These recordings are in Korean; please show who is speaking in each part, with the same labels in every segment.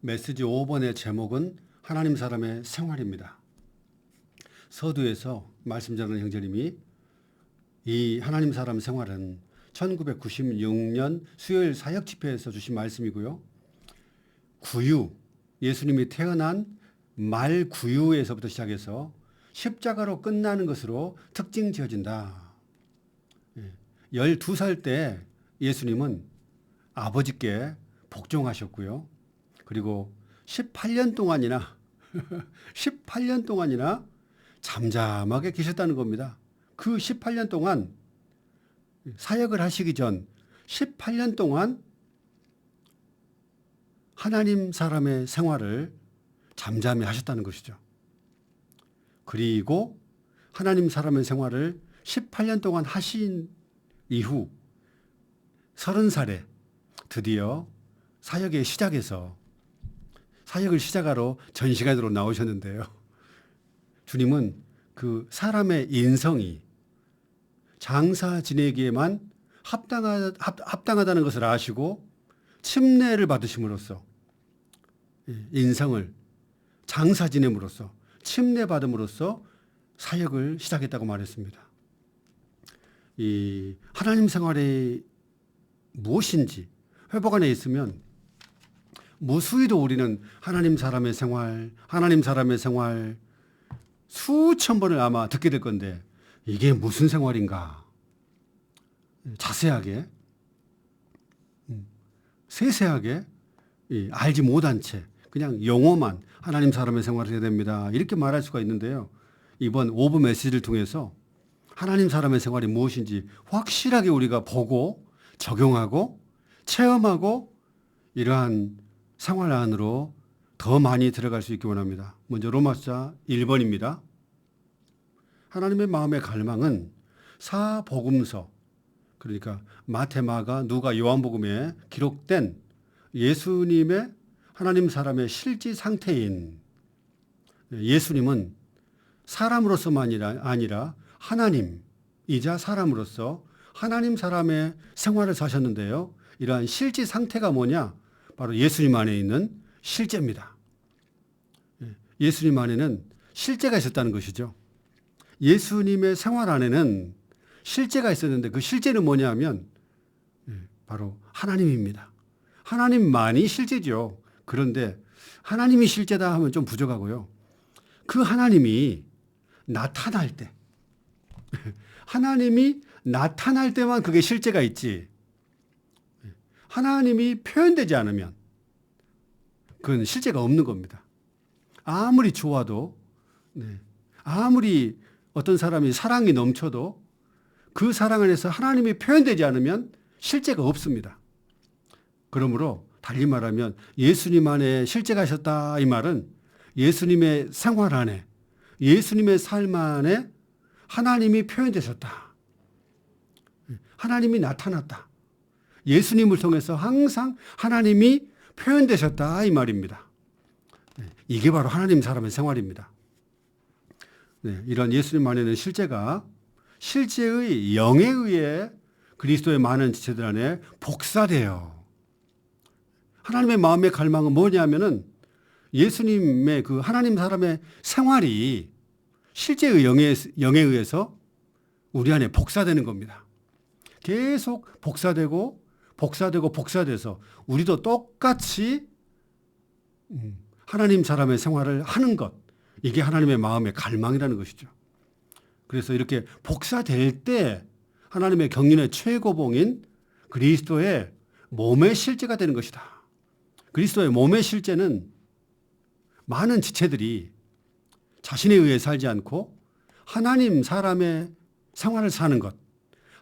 Speaker 1: 메시지 5번의 제목은 하나님 사람의 생활입니다. 서두에서 말씀 전하는 형제님이 이 하나님 사람 생활은 1996년 수요일 사역 집회에서 주신 말씀이고요. 구유, 예수님이 태어난 말 구유에서부터 시작해서 십자가로 끝나는 것으로 특징 지어진다. 12살 때 예수님은 아버지께 복종하셨고요. 그리고 18년 동안이나 18년 동안이나 잠잠하게 계셨다는 겁니다. 그 18년 동안 사역을 하시기 전 18년 동안 하나님 사람의 생활을 잠잠히 하셨다는 것이죠. 그리고 하나님 사람의 생활을 18년 동안 하신 이후 30살에 드디어 사역의 시작에서 사역을 시작하러 전시관으로 나오셨는데요. 주님은 그 사람의 인성이 장사 지내기에만 합당하다는 것을 아시고 침례를 받으심으로써 인성을 장사 지냄으로써 침례 받음으로써 사역을 시작했다고 말했습니다. 이 하나님 생활이 무엇인지 회복 안에 있으면 무수히도 우리는 하나님 사람의 생활 수천 번을 아마 듣게 될 건데 이게 무슨 생활인가 자세하게 세세하게 알지 못한 채 그냥 용어만 하나님 사람의 생활을 해야 됩니다. 이렇게 말할 수가 있는데요. 이번 5부 메시지를 통해서 하나님 사람의 생활이 무엇인지 확실하게 우리가 보고 적용하고 체험하고 이러한 생활 안으로 더 많이 들어갈 수 있기 원합니다. 먼저 로마서 1번입니다. 하나님의 마음의 갈망은 사복음서 그러니까 마태, 마가, 누가, 요한복음에 기록된 예수님의 하나님 사람의 실제 상태인 예수님은 사람으로서만 아니라 하나님이자 사람으로서 하나님 사람의 생활을 사셨는데요. 이러한 실제 상태가 뭐냐? 바로 예수님 안에 있는 실제입니다. 예수님 안에는 실제가 있었다는 것이죠. 예수님의 생활 안에는 실제가 있었는데 그 실제는 뭐냐 하면 바로 하나님입니다. 하나님만이 실제죠. 그런데 하나님이 실제다 하면 좀 부족하고요. 그 하나님이 나타날 때 하나님이 나타날 때만 그게 실제가 있지 하나님이 표현되지 않으면 그건 실제가 없는 겁니다. 아무리 좋아도 아무리 어떤 사람이 사랑이 넘쳐도 그 사랑 안에서 하나님이 표현되지 않으면 실제가 없습니다. 그러므로 달리 말하면 예수님 안에 실제가 있었다 이 말은 예수님의 생활 안에 예수님의 삶 안에 하나님이 표현되셨다. 하나님이 나타났다. 예수님을 통해서 항상 하나님이 표현되셨다 이 말입니다. 이게 바로 하나님 사람의 생활입니다. 이런 예수님 안에는 실제가 실제의 영에 의해 그리스도의 많은 지체들 안에 복사돼요. 하나님의 마음의 갈망은 뭐냐면은 예수님의 그 하나님 사람의 생활이 실제의 영에 의해서 우리 안에 복사되는 겁니다. 계속 복사되고 복사돼서 우리도 똑같이 하나님 사람의 생활을 하는 것 이게 하나님의 마음의 갈망이라는 것이죠. 그래서 이렇게 복사될 때 하나님의 경륜의 최고봉인 그리스도의 몸의 실제가 되는 것이다. 그리스도의 몸의 실제는 많은 지체들이 자신에 의해 살지 않고 하나님 사람의 생활을 사는 것,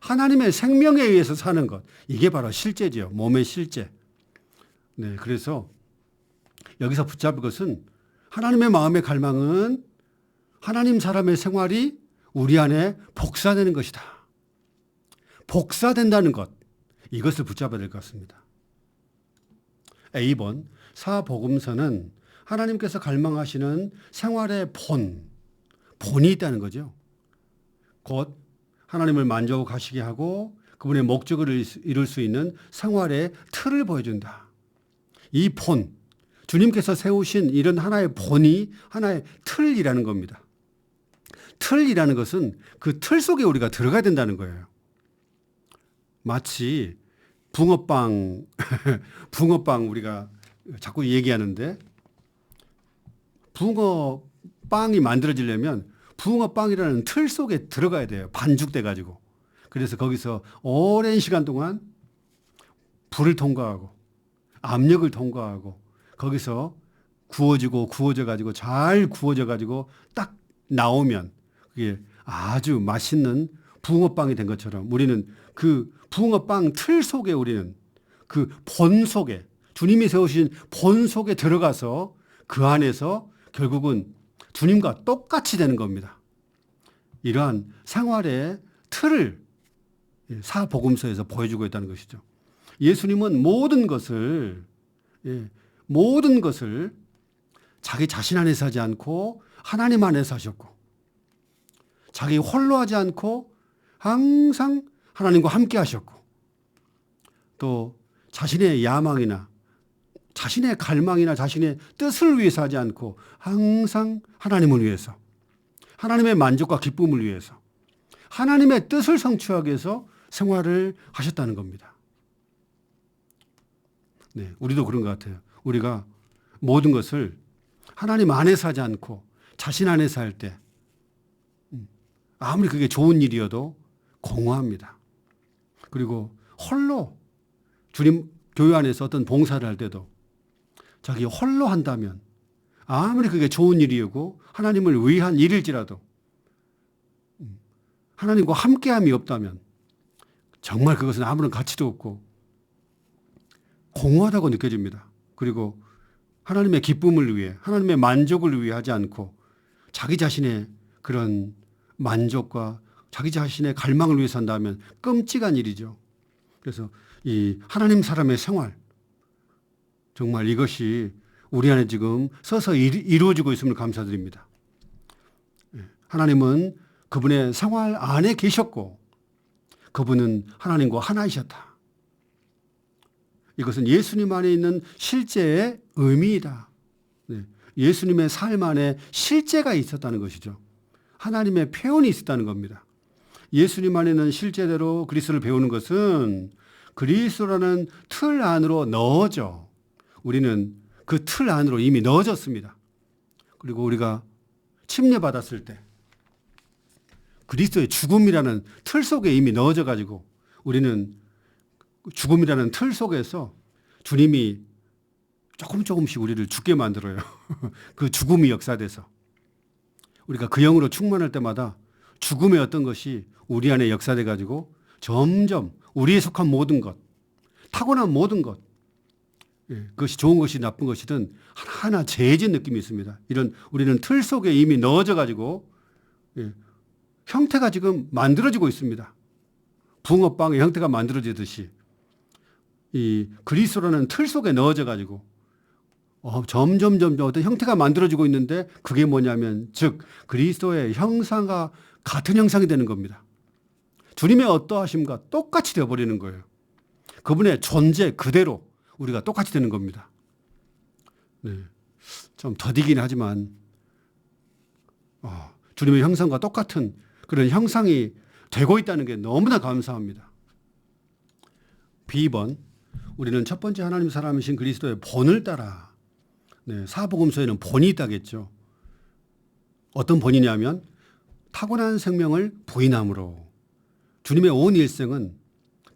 Speaker 1: 하나님의 생명에 의해서 사는 것, 이게 바로 실제죠. 몸의 실제. 그래서 여기서 붙잡을 것은 하나님의 마음의 갈망은 하나님 사람의 생활이 우리 안에 복사되는 것이다. 복사된다는 것, 이것을 붙잡아야 될 것 같습니다. A번, 사복음서는 하나님께서 갈망하시는 생활의 본이 있다는 거죠. 곧 하나님을 만족하시게 하고 그분의 목적을 이룰 수 있는 생활의 틀을 보여준다. 이 본, 주님께서 세우신 이런 하나의 본이 하나의 틀이라는 겁니다. 틀이라는 것은 그 틀 속에 우리가 들어가야 된다는 거예요. 마치 붕어빵, 붕어빵 우리가 자꾸 얘기하는데 붕어빵이 만들어지려면 붕어빵이라는 틀 속에 들어가야 돼요. 반죽돼 가지고. 그래서 거기서 오랜 시간 동안 불을 통과하고 압력을 통과하고 거기서 구워져 가지고 잘 구워져 가지고 딱 나오면 그게 아주 맛있는 붕어빵이 된 것처럼 우리는 그 붕어빵 틀 속에 우리는 그 본 속에 주님이 세우신 본 속에 들어가서 그 안에서 결국은 주님과 똑같이 되는 겁니다. 이러한 생활의 틀을 사복음서에서 보여주고 있다는 것이죠. 예수님은 모든 것을 자기 자신 안에서 하지 않고 하나님 안에서 하셨고 자기 홀로 하지 않고 항상 하나님과 함께 하셨고 또 자신의 야망이나 자신의 갈망이나 자신의 뜻을 위해서 하지 않고 항상 하나님을 위해서 하나님의 만족과 기쁨을 위해서 하나님의 뜻을 성취하기 위해서 생활을 하셨다는 겁니다. 네, 우리도 그런 것 같아요. 우리가 모든 것을 하나님 안에서 하지 않고 자신 안에서 할 때 아무리 그게 좋은 일이어도 공허합니다. 그리고 홀로 주님 교회 안에서 어떤 봉사를 할 때도 자기 홀로 한다면 아무리 그게 좋은 일이고 하나님을 위한 일일지라도 하나님과 함께함이 없다면 정말 그것은 아무런 가치도 없고 공허하다고 느껴집니다. 그리고 하나님의 기쁨을 위해 하나님의 만족을 위해 하지 않고 자기 자신의 그런 만족과 자기 자신의 갈망을 위해서 한다면 끔찍한 일이죠. 그래서 이 하나님 사람의 생활 정말 이것이 우리 안에 지금 서서히 이루어지고 있음을 감사드립니다. 하나님은 그분의 생활 안에 계셨고 그분은 하나님과 하나이셨다. 이것은 예수님 안에 있는 실제의 의미이다. 예수님의 삶 안에 실제가 있었다는 것이죠. 하나님의 표현이 있었다는 겁니다. 예수님 안에는 실제대로 그리스도를 배우는 것은 그리스도라는 틀 안으로 넣어져 우리는 그 틀 안으로 이미 넣어졌습니다. 그리고 우리가 침례받았을 때 그리스도의 죽음이라는 틀 속에 이미 넣어져 가지고 우리는 죽음이라는 틀 속에서 주님이 조금씩 우리를 죽게 만들어요. 그 죽음이 역사돼서 우리가 그 영으로 충만할 때마다 죽음의 어떤 것이 우리 안에 역사돼 가지고 점점 우리에 속한 모든 것, 타고난 모든 것, 그것이 좋은 것이 나쁜 것이든 하나하나 재해진 느낌이 있습니다. 이런 우리는 틀 속에 이미 넣어져 가지고 형태가 지금 만들어지고 있습니다. 붕어빵의 형태가 만들어지듯이 이 그리스도라는 틀 속에 넣어져 가지고 점점 어떤 형태가 만들어지고 있는데 그게 뭐냐면 즉 그리스도의 형상과 같은 형상이 되는 겁니다. 주님의 어떠하심과 똑같이 되어버리는 거예요. 그분의 존재 그대로 우리가 똑같이 되는 겁니다. 네. 좀 더디긴 하지만 주님의 형상과 똑같은 그런 형상이 되고 있다는 게 너무나 감사합니다. B번 우리는 첫 번째 하나님 사람이신 그리스도의 본을 따라 사복음서에는 본이 있다겠죠. 어떤 본이냐면 타고난 생명을 부인함으로 주님의 온 일생은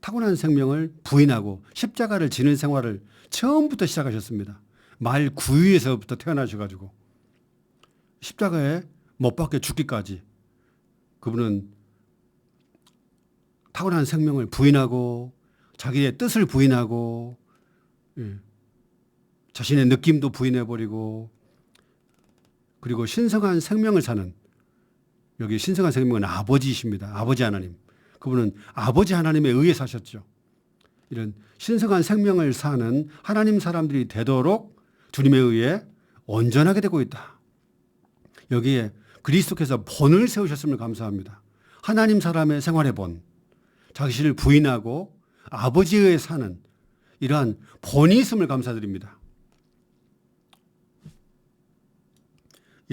Speaker 1: 타고난 생명을 부인하고 십자가를 지는 생활을 처음부터 시작하셨습니다. 말 9위에서부터 태어나셔가지고 십자가에 못 박혀 죽기까지 그분은 타고난 생명을 부인하고 자기의 뜻을 부인하고 자신의 느낌도 부인해버리고 그리고 신성한 생명을 사는 여기 신성한 생명은 아버지이십니다. 아버지 하나님. 그분은 아버지 하나님에 의해 사셨죠. 이런 신성한 생명을 사는 하나님 사람들이 되도록 주님에 의해 온전하게 되고 있다. 여기에 그리스도께서 본을 세우셨음을 감사합니다. 하나님 사람의 생활의 본, 자신을 부인하고 아버지에 의해 사는 이러한 본이 있음을 감사드립니다.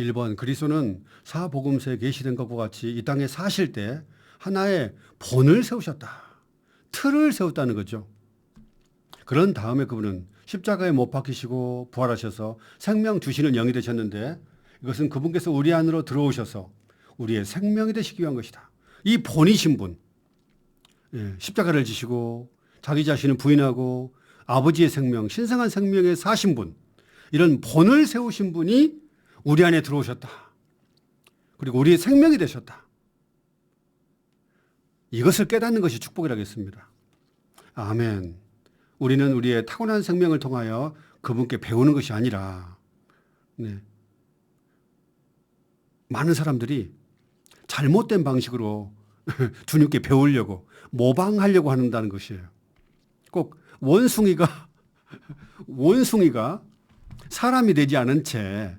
Speaker 1: 1번 그리스도는 사복음서에 계시된 것과 같이 이 땅에 사실 때 하나의 본을 세우셨다. 틀을 세웠다는 거죠. 그런 다음에 그분은 십자가에 못 박히시고 부활하셔서 생명 주시는 영이 되셨는데 이것은 그분께서 우리 안으로 들어오셔서 우리의 생명이 되시기 위한 것이다. 이 본이신 분, 십자가를 지시고 자기 자신을 부인하고 아버지의 생명, 신성한 생명에 사신 분, 이런 본을 세우신 분이 우리 안에 들어오셨다. 그리고 우리의 생명이 되셨다. 이것을 깨닫는 것이 축복이라겠습니다. 아멘. 우리는 우리의 타고난 생명을 통하여 그분께 배우는 것이 아니라 많은 사람들이 잘못된 방식으로 주님께 배우려고 모방하려고 한다는 것이에요. 꼭 원숭이가 사람이 되지 않은 채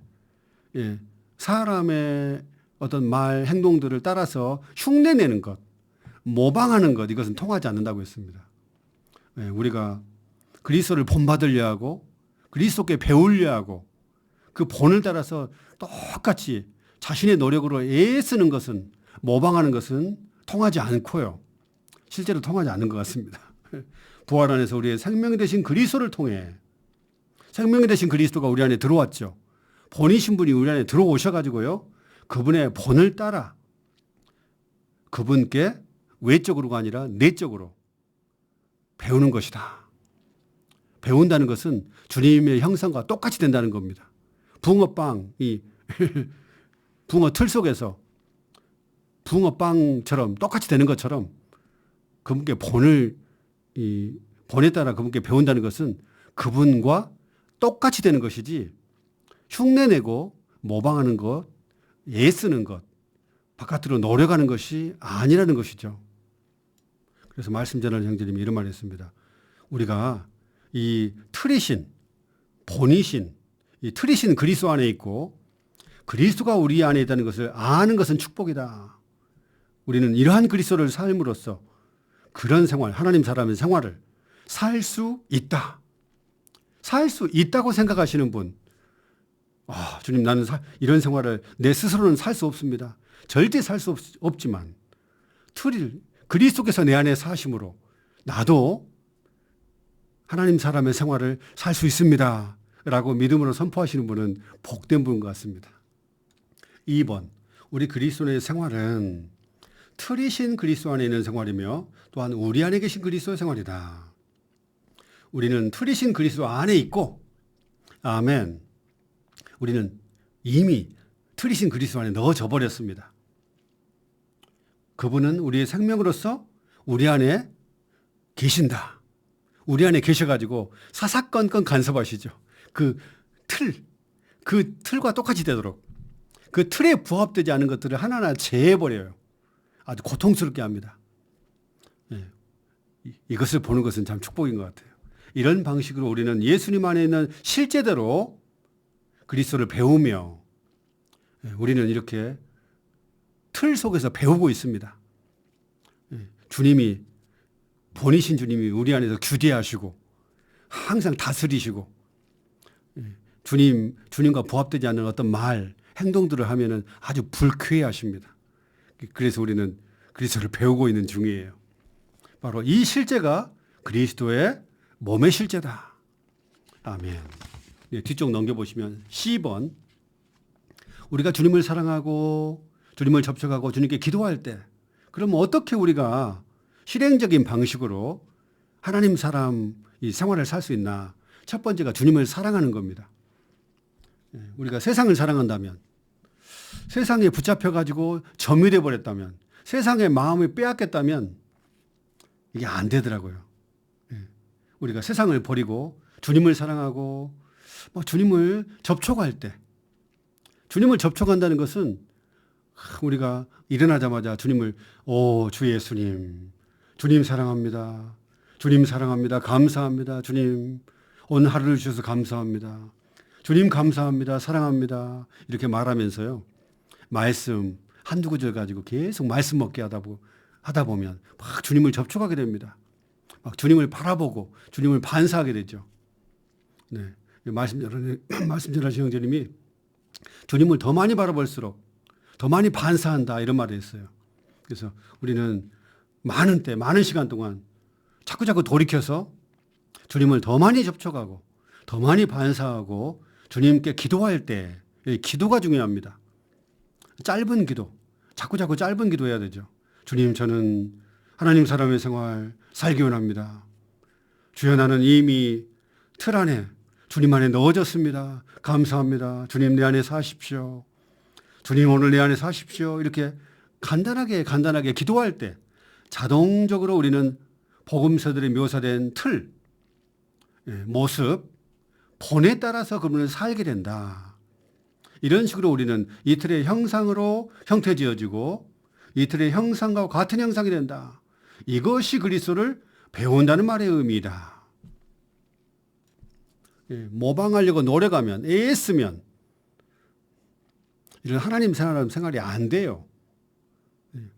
Speaker 1: 사람의 어떤 말, 행동들을 따라서 흉내내는 것, 모방하는 것, 이것은 통하지 않는다고 했습니다. 우리가 그리스도를 본받으려 하고 그리스도께 배우려 하고 그 본을 따라서 똑같이 자신의 노력으로 애쓰는 것은, 모방하는 것은 통하지 않고요. 실제로 통하지 않는 것 같습니다. 부활 안에서 우리의 생명이 되신 그리스도를 통해 생명이 되신 그리스도가 우리 안에 들어왔죠. 본이신 분이 우리 안에 들어오셔가지고요. 그분의 본을 따라 그분께 외적으로가 아니라 내적으로 배우는 것이다. 배운다는 것은 주님의 형상과 똑같이 된다는 겁니다. 붕어빵, 붕어 틀 속에서 붕어빵처럼 똑같이 되는 것처럼 그분께 본에 따라 그분께 배운다는 것은 그분과 똑같이 되는 것이지 흉내내고 모방하는 것, 애쓰는 것, 바깥으로 노력하는 것이 아니라는 것이죠. 그래서 말씀 전하는 형제님이 이런 말을 했습니다. 우리가 이 틀이신, 본이신, 이 틀이신 그리스도 안에 있고 그리스도가 우리 안에 있다는 것을 아는 것은 축복이다. 우리는 이러한 그리스도를 삶으로써 그런 생활, 하나님 사람의 생활을 살 수 있다. 살 수 있다고 생각하시는 분, 주님, 나는 이런 생활을 내 스스로는 살 수 없습니다. 절대 살 수 없지만 그리스도께서 내 안에 사심으로 나도 하나님 사람의 생활을 살 수 있습니다. 라고 믿음으로 선포하시는 분은 복된 분 같습니다. 2번, 우리 그리스도의 생활은 틀이신 그리스도 안에 있는 생활이며 또한 우리 안에 계신 그리스도의 생활이다. 우리는 틀이신 그리스도 안에 있고, 아멘. 우리는 이미 틀이신 그리스도 안에 넣어져 버렸습니다. 그분은 우리의 생명으로서 우리 안에 계신다. 우리 안에 계셔가지고 사사건건 간섭하시죠. 그 틀과 똑같이 되도록 그 틀에 부합되지 않은 것들을 하나하나 제해버려요. 아주 고통스럽게 합니다. 이것을 보는 것은 참 축복인 것 같아요. 이런 방식으로 우리는 예수님 안에 있는 실제대로 그리스도를 배우며 우리는 이렇게 틀 속에서 배우고 있습니다. 주님이, 본이신 주님이 우리 안에서 규제하시고 항상 다스리시고 주님과 부합되지 않는 어떤 말, 행동들을 하면은 아주 불쾌해 하십니다. 그래서 우리는 그리스도를 배우고 있는 중이에요. 바로 이 실제가 그리스도의 몸의 실제다. 아멘. 뒤쪽 넘겨보시면 C번, 우리가 주님을 사랑하고 주님을 접촉하고 주님께 기도할 때 그러면 어떻게 우리가 실행적인 방식으로 하나님 사람 이 생활을 살 수 있나? 첫 번째가 주님을 사랑하는 겁니다. 우리가 세상을 사랑한다면, 세상에 붙잡혀가지고 점유돼 버렸다면, 세상의 마음을 빼앗겼다면 이게 안 되더라고요. 우리가 세상을 버리고 주님을 사랑하고 주님을 접촉할 때, 주님을 접촉한다는 것은 우리가 일어나자마자 주님을 주 예수님, 주님 사랑합니다. 주님 사랑합니다. 감사합니다. 주님 오늘 하루를 주셔서 감사합니다. 주님 감사합니다. 사랑합니다. 이렇게 말하면서요. 말씀 한두 구절 가지고 계속 말씀 먹게 하다 보면 막 주님을 접촉하게 됩니다. 막 주님을 바라보고 주님을 반사하게 되죠. 네. 말씀 전하신 형제님이 주님을 더 많이 바라볼수록 더 많이 반사한다 이런 말이 있어요. 그래서 우리는 많은 때, 많은 시간 동안 자꾸자꾸 돌이켜서 주님을 더 많이 접촉하고 더 많이 반사하고 주님께 기도할 때 기도가 중요합니다. 짧은 기도, 자꾸자꾸 짧은 기도해야 되죠. 주님, 저는 하나님 사람의 생활 살기 원합니다. 주여, 나는 이미 틀 안에 주님 안에 넣어졌습니다. 감사합니다. 주님, 내 안에 사십시오. 주님, 오늘 내 안에 사십시오. 이렇게 간단하게 기도할 때 자동적으로 우리는 복음서들에 묘사된 틀, 모습, 본에 따라서 그분을 살게 된다. 이런 식으로 우리는 이 틀의 형상으로 형태 지어지고 이 틀의 형상과 같은 형상이 된다. 이것이 그리스도를 배운다는 말의 의미이다. 모방하려고 노력하면, 애쓰면 이런 하나님 생활이 안 돼요.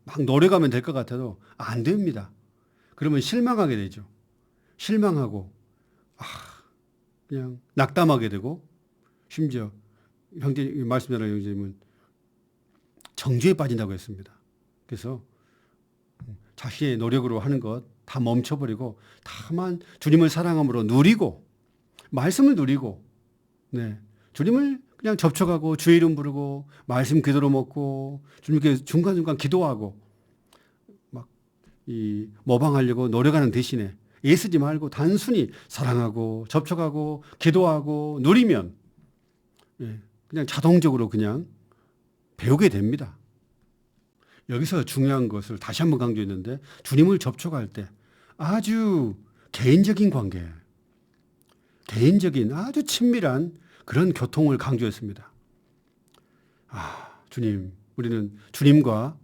Speaker 1: 막 노력하면 될 것 같아도 안 됩니다. 그러면 실망하게 되죠. 실망하고 그냥 낙담하게 되고, 심지어 형제 말씀대로 형제님은 정죄에 빠진다고 했습니다. 그래서 자신의 노력으로 하는 것 다 멈춰버리고 다만 주님을 사랑함으로 누리고 말씀을 누리고, 주님을 그냥 접촉하고 주의 이름 부르고 말씀 기도로 먹고 주님께 중간중간 기도하고 막 이 모방하려고 노력하는 대신에 애쓰지 말고 단순히 사랑하고 접촉하고 기도하고 누리면 그냥 자동적으로 그냥 배우게 됩니다. 여기서 중요한 것을 다시 한번 강조했는데, 주님을 접촉할 때 아주 개인적인 관계, 개인적인 아주 친밀한 그런 교통을 강조했습니다. 주님, 우리는 주님과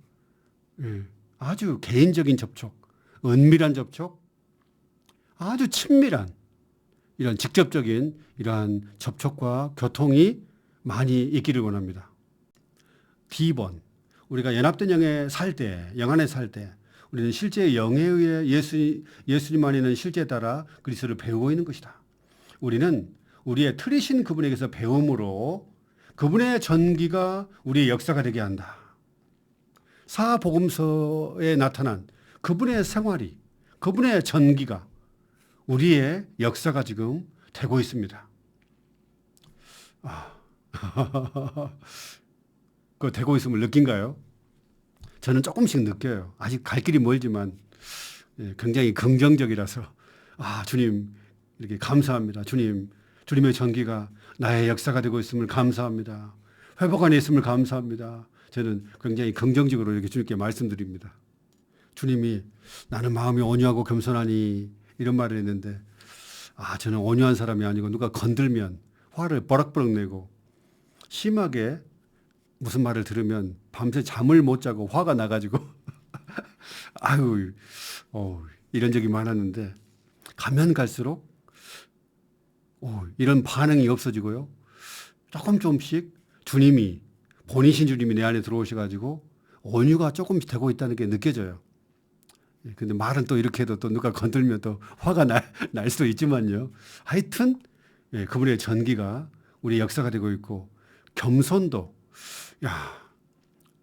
Speaker 1: 아주 개인적인 접촉, 은밀한 접촉, 아주 친밀한 이런 직접적인 이러한 접촉과 교통이 많이 있기를 원합니다. D번, 우리가 연합된 영에 살 때, 영 안에 살 때 우리는 실제 영에 의해 예수님 안에 있는 실제에 따라 그리스도를 배우고 있는 것이다. 우리는 우리의 틀이신 그분에게서 배움으로 그분의 전기가 우리의 역사가 되게 한다. 사복음서에 나타난 그분의 생활이, 그분의 전기가 우리의 역사가 지금 되고 있습니다. 그 되고 있음을 느낀가요? 저는 조금씩 느껴요. 아직 갈 길이 멀지만 굉장히 긍정적이라서 주님 이렇게 감사합니다. 주님의 전기가 나의 역사가 되고 있음을 감사합니다. 회복 안에 있음을 감사합니다. 저는 굉장히 긍정적으로 이렇게 주님께 말씀드립니다. 주님이 나는 마음이 온유하고 겸손하니 이런 말을 했는데 저는 온유한 사람이 아니고 누가 건들면 화를 버럭버럭 내고 심하게 무슨 말을 들으면 밤새 잠을 못 자고 화가 나가지고 이런 적이 많았는데, 가면 갈수록 이런 반응이 없어지고요. 조금씩 주님이, 본이신 주님이 내 안에 들어오셔가지고 온유가 조금씩 되고 있다는 게 느껴져요. 근데 말은 또 이렇게 해도 또 누가 건들면 또 화가 날 수도 있지만요. 하여튼 그분의 전기가 우리 역사가 되고 있고, 겸손도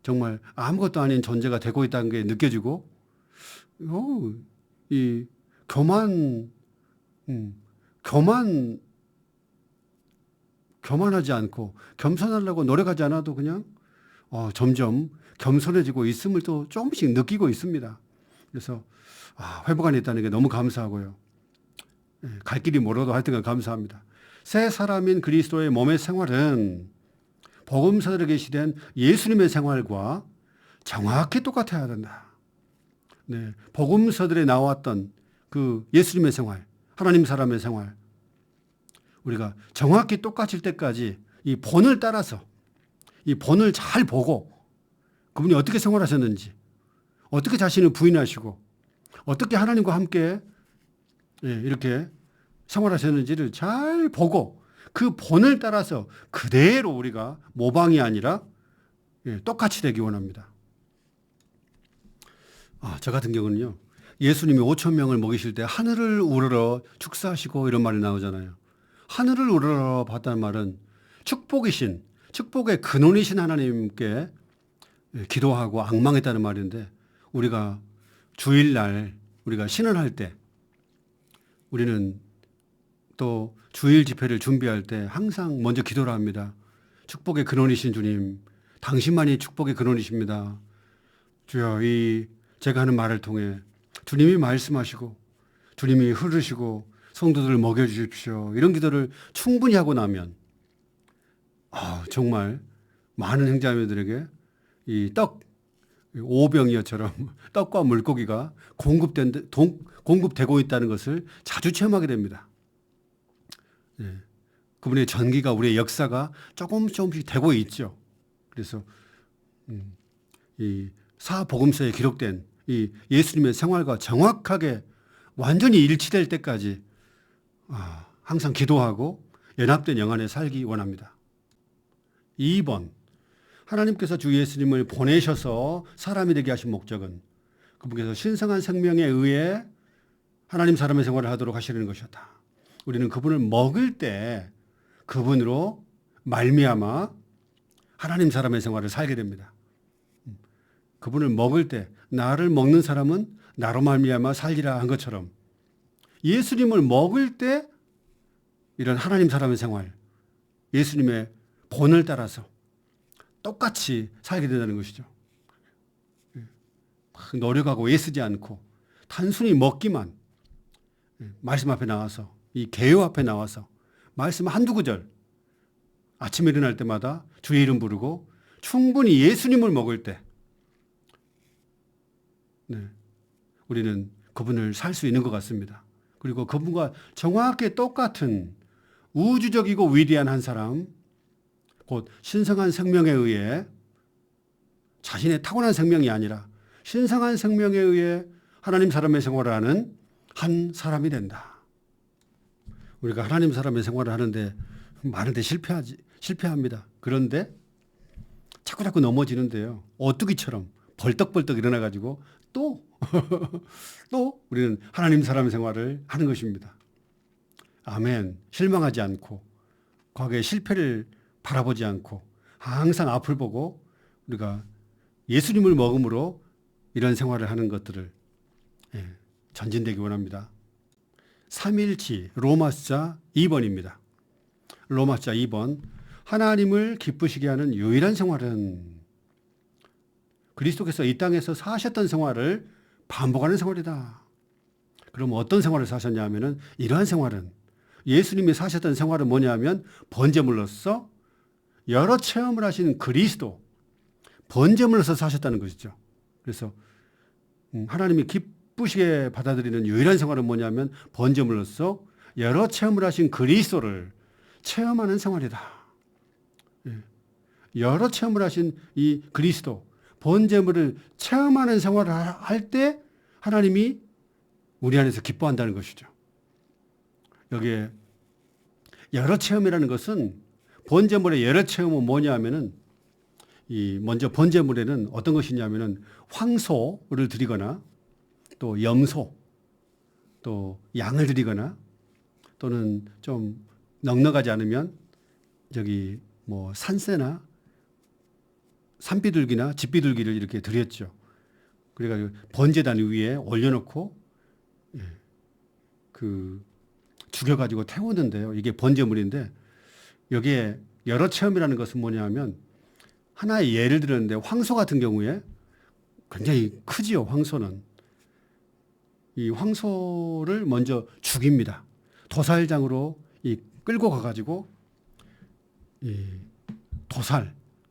Speaker 1: 정말 아무것도 아닌 존재가 되고 있다는 게 느껴지고, 이 교만하지 않고 겸손하려고 노력하지 않아도 그냥 점점 겸손해지고 있음을 또 조금씩 느끼고 있습니다. 그래서 회복 안에 있다는 게 너무 감사하고요. 갈 길이 멀어도 하여튼 감사합니다. 새 사람인 그리스도의 몸의 생활은 복음서들에 계시된 예수님의 생활과 정확히 똑같아야 된다. 복음서들에 나왔던 그 예수님의 생활, 하나님 사람의 생활, 우리가 정확히 똑같을 때까지 이 본을 따라서, 이 본을 잘 보고 그분이 어떻게 생활하셨는지, 어떻게 자신을 부인하시고 어떻게 하나님과 함께 이렇게 생활하셨는지를 잘 보고 그 본을 따라서 그대로 우리가 모방이 아니라 똑같이 되기 원합니다. 저 같은 경우는요, 예수님이 5천 명을 먹이실 때 하늘을 우러러 축사하시고 이런 말이 나오잖아요. 하늘을 우러러 봤다는 말은 축복이신, 축복의 근원이신 하나님께 기도하고 앙망했다는 말인데, 우리가 주일날 우리가 신원할 때, 우리는 또 주일 집회를 준비할 때 항상 먼저 기도를 합니다. 축복의 근원이신 주님, 당신만이 축복의 근원이십니다. 주여, 이 제가 하는 말을 통해 주님이 말씀하시고 주님이 흐르시고 성도들을 먹여주십시오. 이런 기도를 충분히 하고 나면 정말 많은 형제자매들에게 이 오병이어처럼 떡과 물고기가 공급되고 있다는 것을 자주 체험하게 됩니다. 그분의 전기가, 우리의 역사가 조금씩 되고 있죠. 그래서 이 사복음서에 기록된 이 예수님의 생활과 정확하게 완전히 일치될 때까지 항상 기도하고 연합된 영 안에 살기 원합니다. 2번, 하나님께서 주 예수님을 보내셔서 사람이 되게 하신 목적은 그분께서 신성한 생명에 의해 하나님 사람의 생활을 하도록 하시는 것이었다. 우리는 그분을 먹을 때 그분으로 말미암아 하나님 사람의 생활을 살게 됩니다. 그분을 먹을 때 나를 먹는 사람은 나로 말미암아 살리라 한 것처럼 예수님을 먹을 때 이런 하나님 사람의 생활, 예수님의 본을 따라서 똑같이 살게 된다는 것이죠. 노력하고 애쓰지 않고 단순히 먹기만, 말씀 앞에 나와서, 이 개요 앞에 나와서 말씀 한두 구절, 아침에 일어날 때마다 주의 이름 부르고 충분히 예수님을 먹을 때 우리는 그분을 살 수 있는 것 같습니다. 그리고 그분과 정확히 똑같은 우주적이고 위대한 한 사람, 곧 신성한 생명에 의해, 자신의 타고난 생명이 아니라 신성한 생명에 의해 하나님 사람의 생활을 하는 한 사람이 된다. 우리가 하나님 사람의 생활을 하는데 많은데 실패합니다. 그런데 자꾸 넘어지는데요. 오뚜기처럼 벌떡벌떡 일어나가지고 또 우리는 하나님 사람의 생활을 하는 것입니다. 아멘. 실망하지 않고 과거의 실패를 바라보지 않고 항상 앞을 보고 우리가 예수님을 먹음으로 이런 생활을 하는 것들을 전진되기 원합니다. 3일치 로마서 2번입니다. 로마서 2번, 하나님을 기쁘시게 하는 유일한 생활은 그리스도께서 이 땅에서 사셨던 생활을 반복하는 생활이다. 그럼 어떤 생활을 사셨냐 하면은 이러한 생활은, 예수님이 사셨던 생활은 뭐냐 하면 번제물로서 여러 체험을 하신 그리스도, 번제물로서 사셨다는 것이죠. 그래서 하나님이 기쁘시게 받아들이는 유일한 생활은 뭐냐면 번제물로서 여러 체험을 하신 그리스도를 체험하는 생활이다. 여러 체험을 하신 이 그리스도, 번제물을 체험하는 생활을 할 때 하나님이 우리 안에서 기뻐한다는 것이죠. 여기에 여러 체험이라는 것은, 번제물의 여러 체험은 뭐냐 하면은 먼저 번제물에는 어떤 것이냐면은 황소를 드리거나 또 염소, 또 양을 드리거나, 또는 좀 넉넉하지 않으면 산새나 산비둘기나 집비둘기를 이렇게 드렸죠. 그래가지고 번제단 위에 올려놓고 죽여가지고 태우는데요. 이게 번제물인데, 여기에 여러 체험이라는 것은 뭐냐면 하나의 예를 들었는데, 황소 같은 경우에 굉장히 크지요. 황소는 이 황소를 먼저 죽입니다. 도살장으로 끌고 가가지고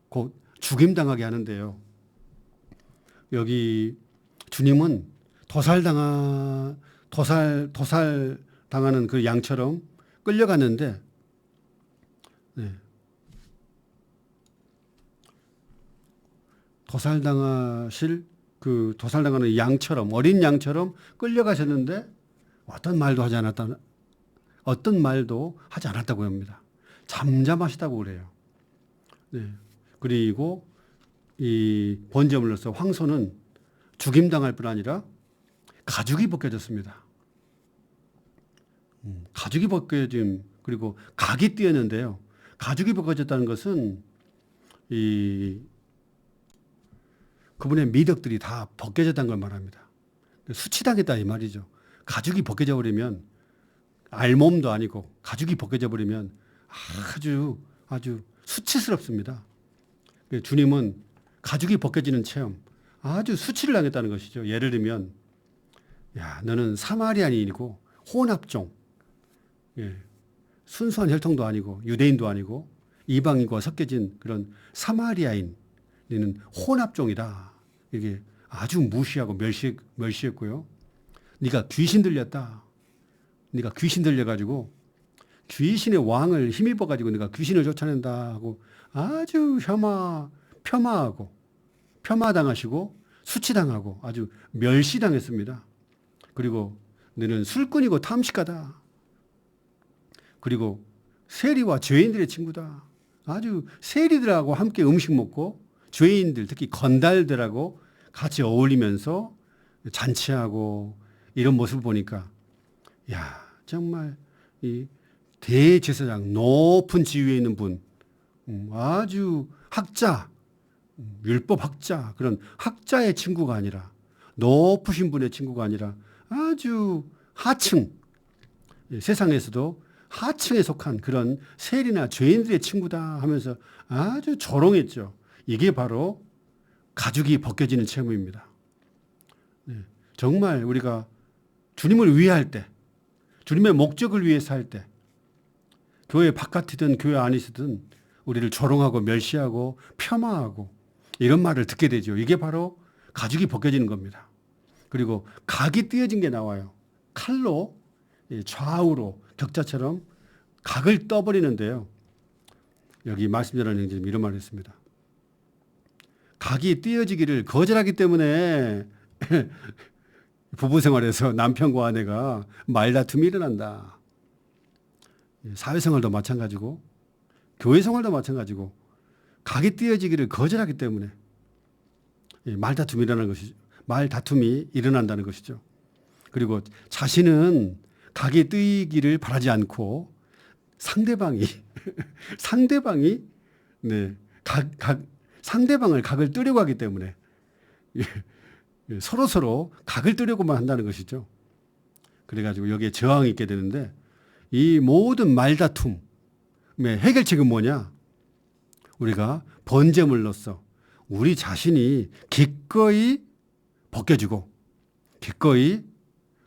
Speaker 1: 곧 죽임당하게 하는데요. 여기 주님은 도살당하는 그 양처럼 끌려갔는데, 도살당하는 양처럼, 어린 양처럼 끌려가셨는데 어떤 말도 하지 않았다고 합니다. 잠잠하시다고 그래요. 그리고 이 번제물로서 황소는 죽임당할 뿐 아니라 가죽이 벗겨졌습니다. 가죽이 벗겨짐, 그리고 각이 띄었는데요. 가죽이 벗겨졌다는 것은 그분의 미덕들이 다 벗겨졌다는 걸 말합니다. 수치당했다 이 말이죠. 가죽이 벗겨져 버리면 알몸도 아니고 가죽이 벗겨져 버리면 아주 수치스럽습니다. 주님은 가죽이 벗겨지는 체험, 아주 수치를 당했다는 것이죠. 예를 들면, 야, 너는 사마리아인이고 혼합종, 순수한 혈통도 아니고 유대인도 아니고 이방인과 섞여진 그런 사마리아인, 너는 혼합종이다. 이게 아주 무시하고 멸시했고요. 네가 귀신 들렸다. 네가 귀신 들려가지고 귀신의 왕을 힘입어가지고 네가 귀신을 쫓아낸다 하고 아주 폄하당하시고 수치당하고 아주 멸시당했습니다. 그리고 너는 술꾼이고 탐식가다. 그리고 세리와 죄인들의 친구다. 아주 세리들하고 함께 음식 먹고 죄인들, 특히 건달들하고 같이 어울리면서 잔치하고 이런 모습을 보니까, 야, 정말 이 대제사장, 높은 지위에 있는 분, 아주 학자, 율법 학자, 그런 학자의 친구가 아니라, 높으신 분의 친구가 아니라 아주 하층, 세상에서도 하층에 속한 그런 세리나 죄인들의 친구다 하면서 아주 조롱했죠. 이게 바로 가죽이 벗겨지는 체험입니다. 정말 우리가 주님을 위해 할 때, 주님의 목적을 위해서 할 때, 교회 바깥이든 교회 안이든 우리를 조롱하고 멸시하고 폄하하고 이런 말을 듣게 되죠. 이게 바로 가죽이 벗겨지는 겁니다. 그리고 각이 띄어진 게 나와요. 칼로 좌우로 격자처럼 각을 떠버리는데요. 여기 말씀 전하는 형제님 이런 말을 했습니다. 각이 띄어지기를 거절하기 때문에 부부 생활에서 남편과 아내가 말다툼이 일어난다. 사회생활도 마찬가지고 교회 생활도 마찬가지고 각이 띄어지기를 거절하기 때문에 말다툼이 일어난다는 것이죠. 그리고 자신은 각이 띄기를 바라지 않고 상대방이 상대방을 각을 뜨려고 하기 때문에 서로 각을 뜨려고만 한다는 것이죠. 그래가지고 여기에 저항이 있게 되는데, 이 모든 말다툼의 해결책은 뭐냐? 우리가 번제물로서 우리 자신이 기꺼이 벗겨지고 기꺼이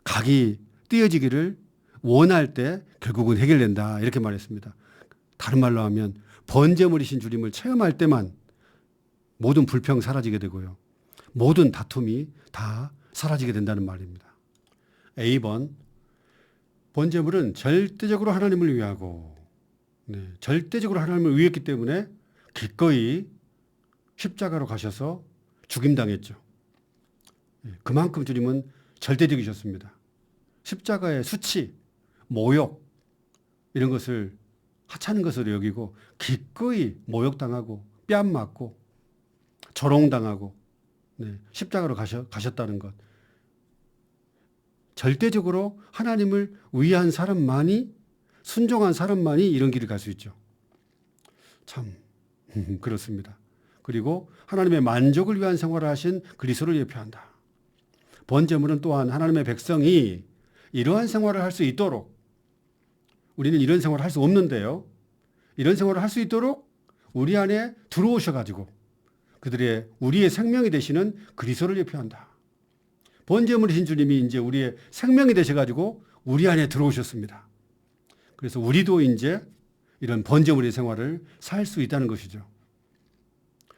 Speaker 1: 각이 띄어지기를 원할 때 결국은 해결된다. 이렇게 말했습니다. 다른 말로 하면 번제물이신 주님을 체험할 때만 모든 불평 사라지게 되고요. 모든 다툼이 다 사라지게 된다는 말입니다. A번, 번제물은 절대적으로 하나님을 위하고, 절대적으로 하나님을 위했기 때문에 기꺼이 십자가로 가셔서 죽임당했죠. 그만큼 주님은 절대적이셨습니다. 십자가의 수치, 모욕 이런 것을 하찮은 것으로 여기고 기꺼이 모욕당하고 뺨 맞고 조롱당하고 십자가로 가셨다는 것. 절대적으로 하나님을 위한 사람만이, 순종한 사람만이 이런 길을 갈 수 있죠. 참 그렇습니다. 그리고 하나님의 만족을 위한 생활을 하신 그리스도를 예표한다. 번제물은 또한 하나님의 백성이 이러한 생활을 할 수 있도록, 우리는 이런 생활을 할 수 없는데요, 이런 생활을 할 수 있도록 우리 안에 들어오셔가지고 우리의 생명이 되시는 그리스도를 예표한다. 번제물이신 주님이 이제 우리의 생명이 되셔가지고 우리 안에 들어오셨습니다. 그래서 우리도 이제 이런 번제물의 생활을 살 수 있다는 것이죠.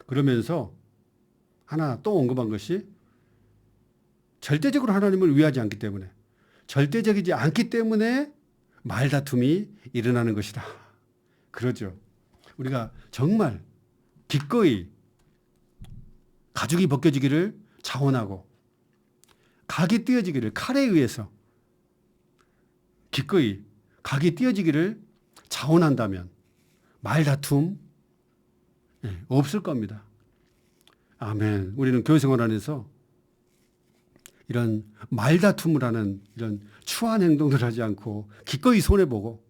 Speaker 1: 그러면서 하나 또 언급한 것이, 절대적으로 하나님을 위하지 않기 때문에, 절대적이지 않기 때문에 말다툼이 일어나는 것이다. 그러죠. 우리가 정말 기꺼이 가죽이 벗겨지기를 자원하고 각이 띄어지기를, 칼에 의해서 기꺼이 각이 띄어지기를 자원한다면 말다툼 없을 겁니다. 아멘. 우리는 교회 생활 안에서 이런 말다툼을 하는 이런 추한 행동을 하지 않고 기꺼이 손해보고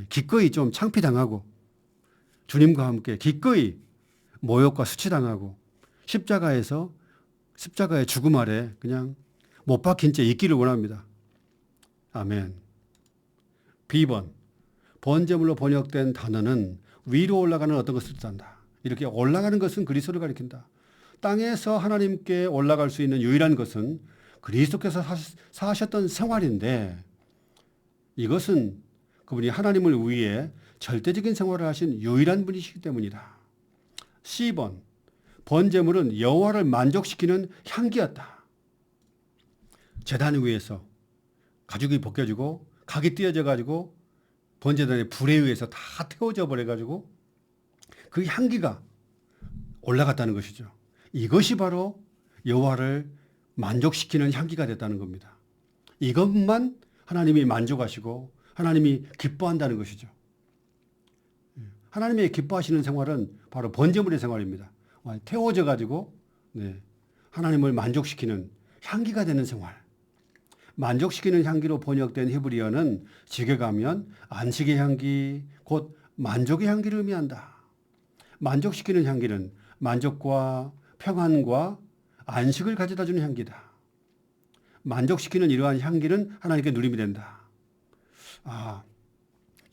Speaker 1: 기꺼이 좀 창피당하고 주님과 함께 기꺼이 모욕과 수치당하고 십자가의 죽음 아래 그냥 못 박힌 채 있기를 원합니다. 아멘. B번, 번제물로 번역된 단어는 위로 올라가는 어떤 것을 뜻한다. 이렇게 올라가는 것은 그리스도를 가리킨다. 땅에서 하나님께 올라갈 수 있는 유일한 것은 그리스도께서 사셨던 생활인데, 이것은 그분이 하나님을 위해 절대적인 생활을 하신 유일한 분이시기 때문이다. C번, 번제물은 여호와를 만족시키는 향기였다. 제단 위에서 가죽이 벗겨지고 각이 띄어져 가지고 번제단의 불에 의해서 다 태워져 버려 가지고 그 향기가 올라갔다는 것이죠. 이것이 바로 여호와를 만족시키는 향기가 됐다는 겁니다. 이것만 하나님이 만족하시고 하나님이 기뻐한다는 것이죠. 하나님의 기뻐하시는 생활은 바로 번제물의 생활입니다. 태워져 가지고 하나님을 만족시키는 향기가 되는 생활. 만족시키는 향기로 번역된 히브리어는 직에 가면 안식의 향기, 곧 만족의 향기를 의미한다. 만족시키는 향기는 만족과 평안과 안식을 가져다 주는 향기다. 만족시키는 이러한 향기는 하나님께 누림이 된다.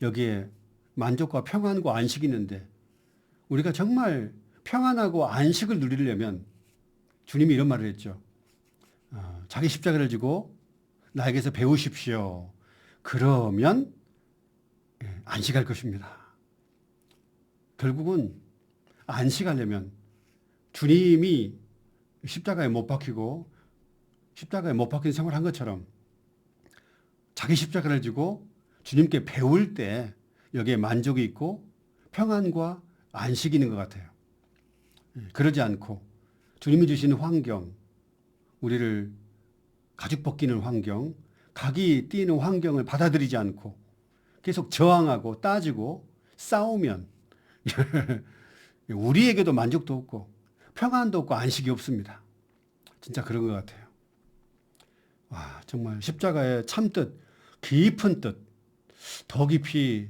Speaker 1: 여기에 만족과 평안과 안식이 있는데, 우리가 정말 평안하고 안식을 누리려면 주님이 이런 말을 했죠. 자기 십자가를 지고 나에게서 배우십시오. 그러면 안식할 것입니다. 결국은 안식하려면 주님이 십자가에 못 박히고 십자가에 못 박힌 생활을 한 것처럼 자기 십자가를 지고 주님께 배울 때 여기에 만족이 있고 평안과 안식이 있는 것 같아요. 그러지 않고 주님이 주시는 환경, 우리를 가죽 벗기는 환경, 각이 띄는 환경을 받아들이지 않고 계속 저항하고 따지고 싸우면 우리에게도 만족도 없고 평안도 없고 안식이 없습니다. 진짜 그런 것 같아요. 정말 십자가의 참뜻, 깊은 뜻, 더 깊이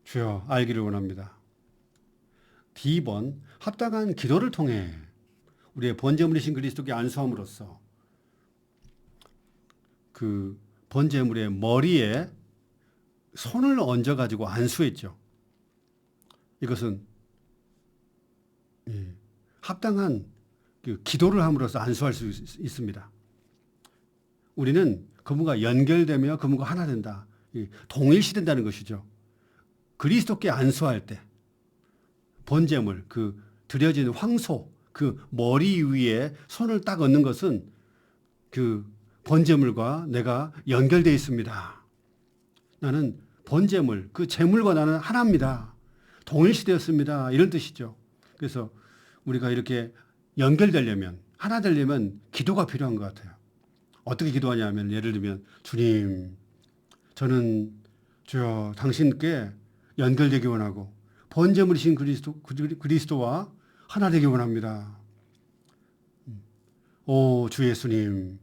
Speaker 1: 주여 알기를 원합니다. D번, 합당한 기도를 통해 우리의 번제물이신 그리스도께 안수함으로써 그 번제물의 머리에 손을 얹어가지고 안수했죠. 이것은 합당한 기도를 함으로써 안수할 수 있습니다. 우리는 그분과 연결되며 그분과 하나 된다. 동일시된다는 것이죠. 그리스도께 안수할 때 번제물, 그 드려진 황소, 그 머리 위에 손을 딱 얹는 것은 그 번제물과 내가 연결되어 있습니다. 나는 번제물, 그 제물과 나는 하나입니다. 동일시되었습니다. 이런 뜻이죠. 그래서 우리가 이렇게 연결되려면, 하나 되려면 기도가 필요한 것 같아요. 어떻게 기도하냐면, 예를 들면 주님, 저는 주여 당신께 연결되기 원하고 번제물이신 그리스도와 하나 되기 원합니다. 오 주 예수님,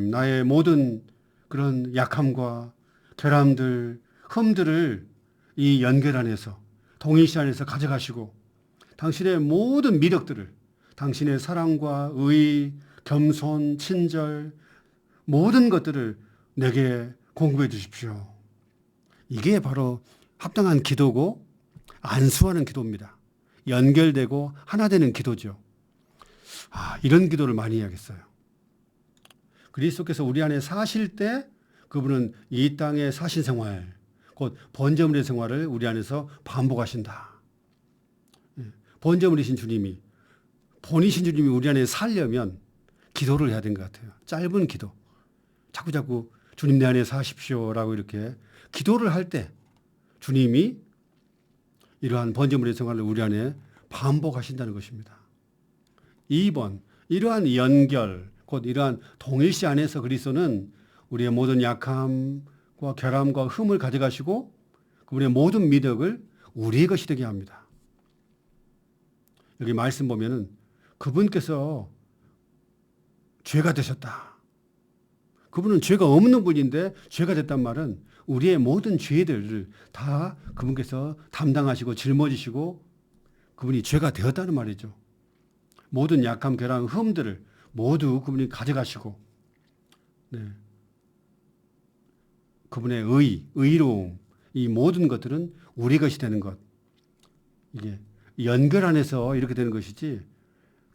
Speaker 1: 나의 모든 그런 약함과 결함들, 흠들을 이 연결 안에서, 동일시 안에서 가져가시고 당신의 모든 미력들을, 당신의 사랑과 의, 겸손, 친절, 모든 것들을 내게 공급해 주십시오. 이게 바로 합당한 기도고 안수하는 기도입니다. 연결되고 하나 되는 기도죠. 이런 기도를 많이 해야겠어요. 그리스도께서 우리 안에 사실 때 그분은 이 땅의 사신 생활, 곧 번제물의 생활을 우리 안에서 반복하신다. 번제물이신 주님이, 본이신 주님이 우리 안에 살려면 기도를 해야 되는 것 같아요. 짧은 기도. 자꾸 주님 내 안에 사십시오라고 이렇게 기도를 할 때 주님이 이러한 번제물의 생활을 우리 안에 반복하신다는 것입니다. 2번, 이러한 연결, 곧 이러한 동일시 안에서 그리스도는 우리의 모든 약함과 결함과 흠을 가져가시고 그분의 모든 미덕을 우리의 것이 되게 합니다. 여기 말씀 보면은 그분께서 죄가 되셨다. 그분은 죄가 없는 분인데 죄가 됐단 말은 우리의 모든 죄들을 다 그분께서 담당하시고 짊어지시고 그분이 죄가 되었다는 말이죠. 모든 약함, 결함, 흠들을 모두 그분이 가져가시고, 네. 그분의 의로움, 이 모든 것들은 우리 것이 되는 것. 이게 연결 안에서 이렇게 되는 것이지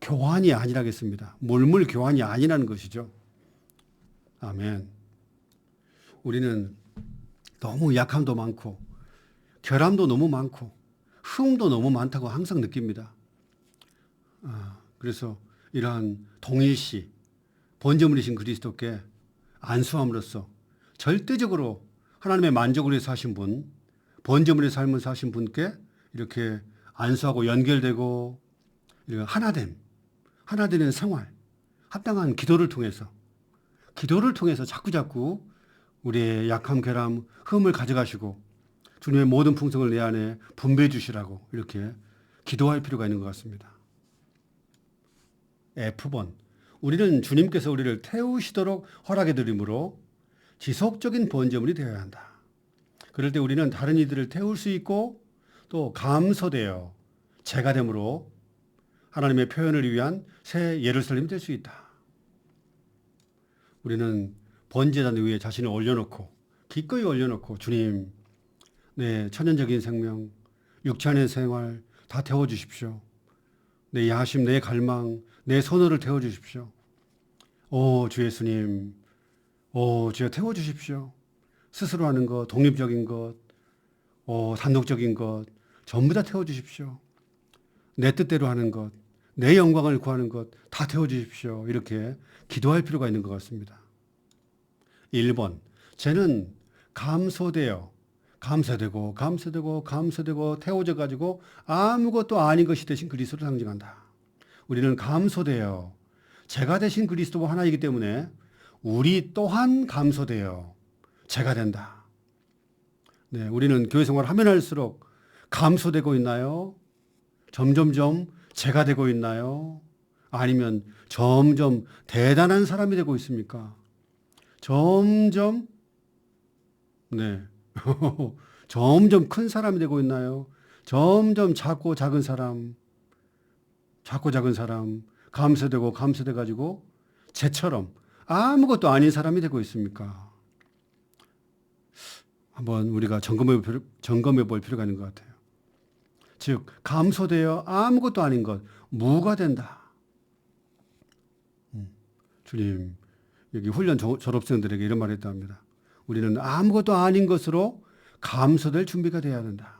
Speaker 1: 교환이 아니라겠습니다. 물물 교환이 아니라는 것이죠. 아멘. 우리는 너무 약함도 많고 결함도 너무 많고 흠도 너무 많다고 항상 느낍니다. 그래서 이러한 동일시 번제물이신 그리스도께 안수함으로써 절대적으로 하나님의 만족을 위해서 하신 분, 번제물의 삶을 사신 분께 이렇게 안수하고 연결되고 하나 되는 생활, 합당한 기도를 통해서 자꾸자꾸 우리의 약함, 결함, 흠을 가져가시고 주님의 모든 풍성을 내 안에 분배해 주시라고 이렇게 기도할 필요가 있는 것 같습니다. F번, 우리는 주님께서 우리를 태우시도록 허락해 드림으로 지속적인 번제물이 되어야 한다. 그럴 때 우리는 다른 이들을 태울 수 있고 또 감소되어 제가 됨으로 하나님의 표현을 위한 새 예루살렘이 될 수 있다. 우리는 번제단 위에 자신을 올려놓고 기꺼이 올려놓고 주님, 내 천연적인 생명, 육체의 생활 다 태워주십시오. 내 야심, 내 갈망, 내 선호를 태워주십시오. 오 주 예수님, 오 주여 태워주십시오. 스스로 하는 것, 독립적인 것, 단독적인 것 전부 다 태워주십시오. 내 뜻대로 하는 것, 내 영광을 구하는 것 다 태워주십시오. 이렇게 기도할 필요가 있는 것 같습니다. 1번, 죄는 감소되고 태워져 가지고 아무것도 아닌 것이 되신 그리스도를 상징한다. 우리는 감소되어 죄가 되신 그리스도와 하나이기 때문에 우리 또한 감소되어 죄가 된다. 네, 우리는 교회 생활을 하면 할수록 감소되고 있나요? 점점점 죄가 되고 있나요? 아니면 점점 대단한 사람이 되고 있습니까? 점점 점점 큰 사람이 되고 있나요? 점점 작고 작은 사람, 감소되고 감소돼 가지고 쟤처럼 아무것도 아닌 사람이 되고 있습니까? 한번 우리가 점검해 볼 필요가 있는 것 같아요. 즉 감소되어 아무것도 아닌 것, 무가 된다. 주님, 여기 훈련 졸업생들에게 이런 말을 했답니다. 우리는 아무것도 아닌 것으로 감소될 준비가 되어야 한다.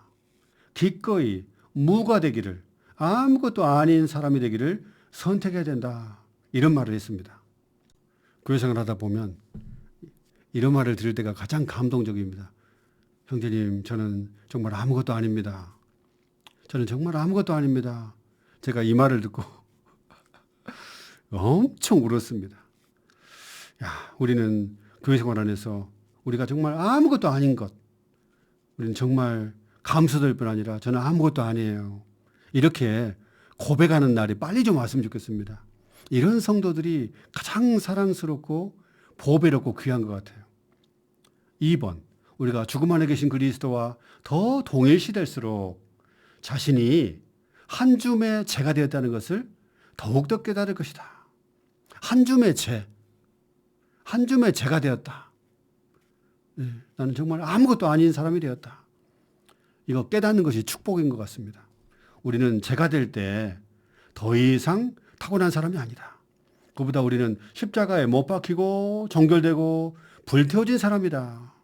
Speaker 1: 기꺼이 무가 되기를, 아무것도 아닌 사람이 되기를 선택해야 된다. 이런 말을 했습니다. 교회 생활 하다 보면 이런 말을 들을 때가 가장 감동적입니다. 형제님, 저는 정말 아무것도 아닙니다. 저는 정말 아무것도 아닙니다. 제가 이 말을 듣고 엄청 울었습니다. 우리는 교회 생활 안에서 우리가 정말 아무것도 아닌 것, 우리는 정말 감소될 뿐 아니라 저는 아무것도 아니에요. 이렇게 고백하는 날이 빨리 좀 왔으면 좋겠습니다. 이런 성도들이 가장 사랑스럽고 보배롭고 귀한 것 같아요. 2번, 우리가 죽음 안에 계신 그리스도와 더 동일시될수록 자신이 한 줌의 죄가 되었다는 것을 더욱더 깨달을 것이다. 한 줌의 죄가 되었다. 나는 정말 아무것도 아닌 사람이 되었다. 이거 깨닫는 것이 축복인 것 같습니다. 우리는 죄가 될 때 더 이상 타고난 사람이 아니다. 그보다 우리는 십자가에 못 박히고 정결되고 불태워진 사람이다.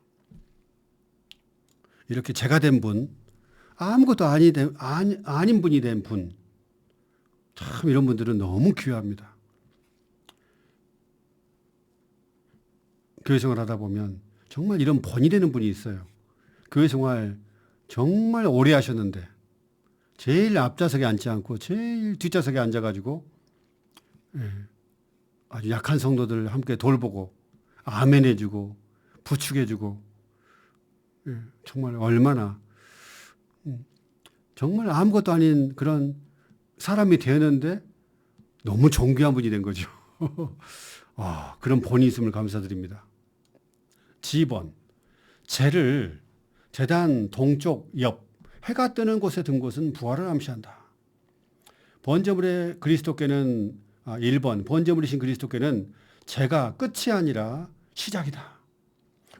Speaker 1: 이렇게 죄가 된 분, 아무것도 아닌 분이 된 분, 참 이런 분들은 너무 귀합니다. 교회 생활 하다 보면 정말 이런 본이 되는 분이 있어요. 교회 생활 정말 오래 하셨는데 제일 앞좌석에 앉지 않고 제일 뒷좌석에 앉아가지고 아주 약한 성도들 함께 돌보고 아멘해주고 부축해주고 정말 얼마나 정말 아무것도 아닌 그런 사람이 되었는데 너무 존귀한 분이 된 거죠. 그런 본이 있음을 감사드립니다. G번, 죄를 제단 동쪽 옆 해가 뜨는 곳에 든 곳은 부활을 암시한다. 번제물의 그리스도께는 1번 번제물이신 그리스도께는 제가 끝이 아니라 시작이다.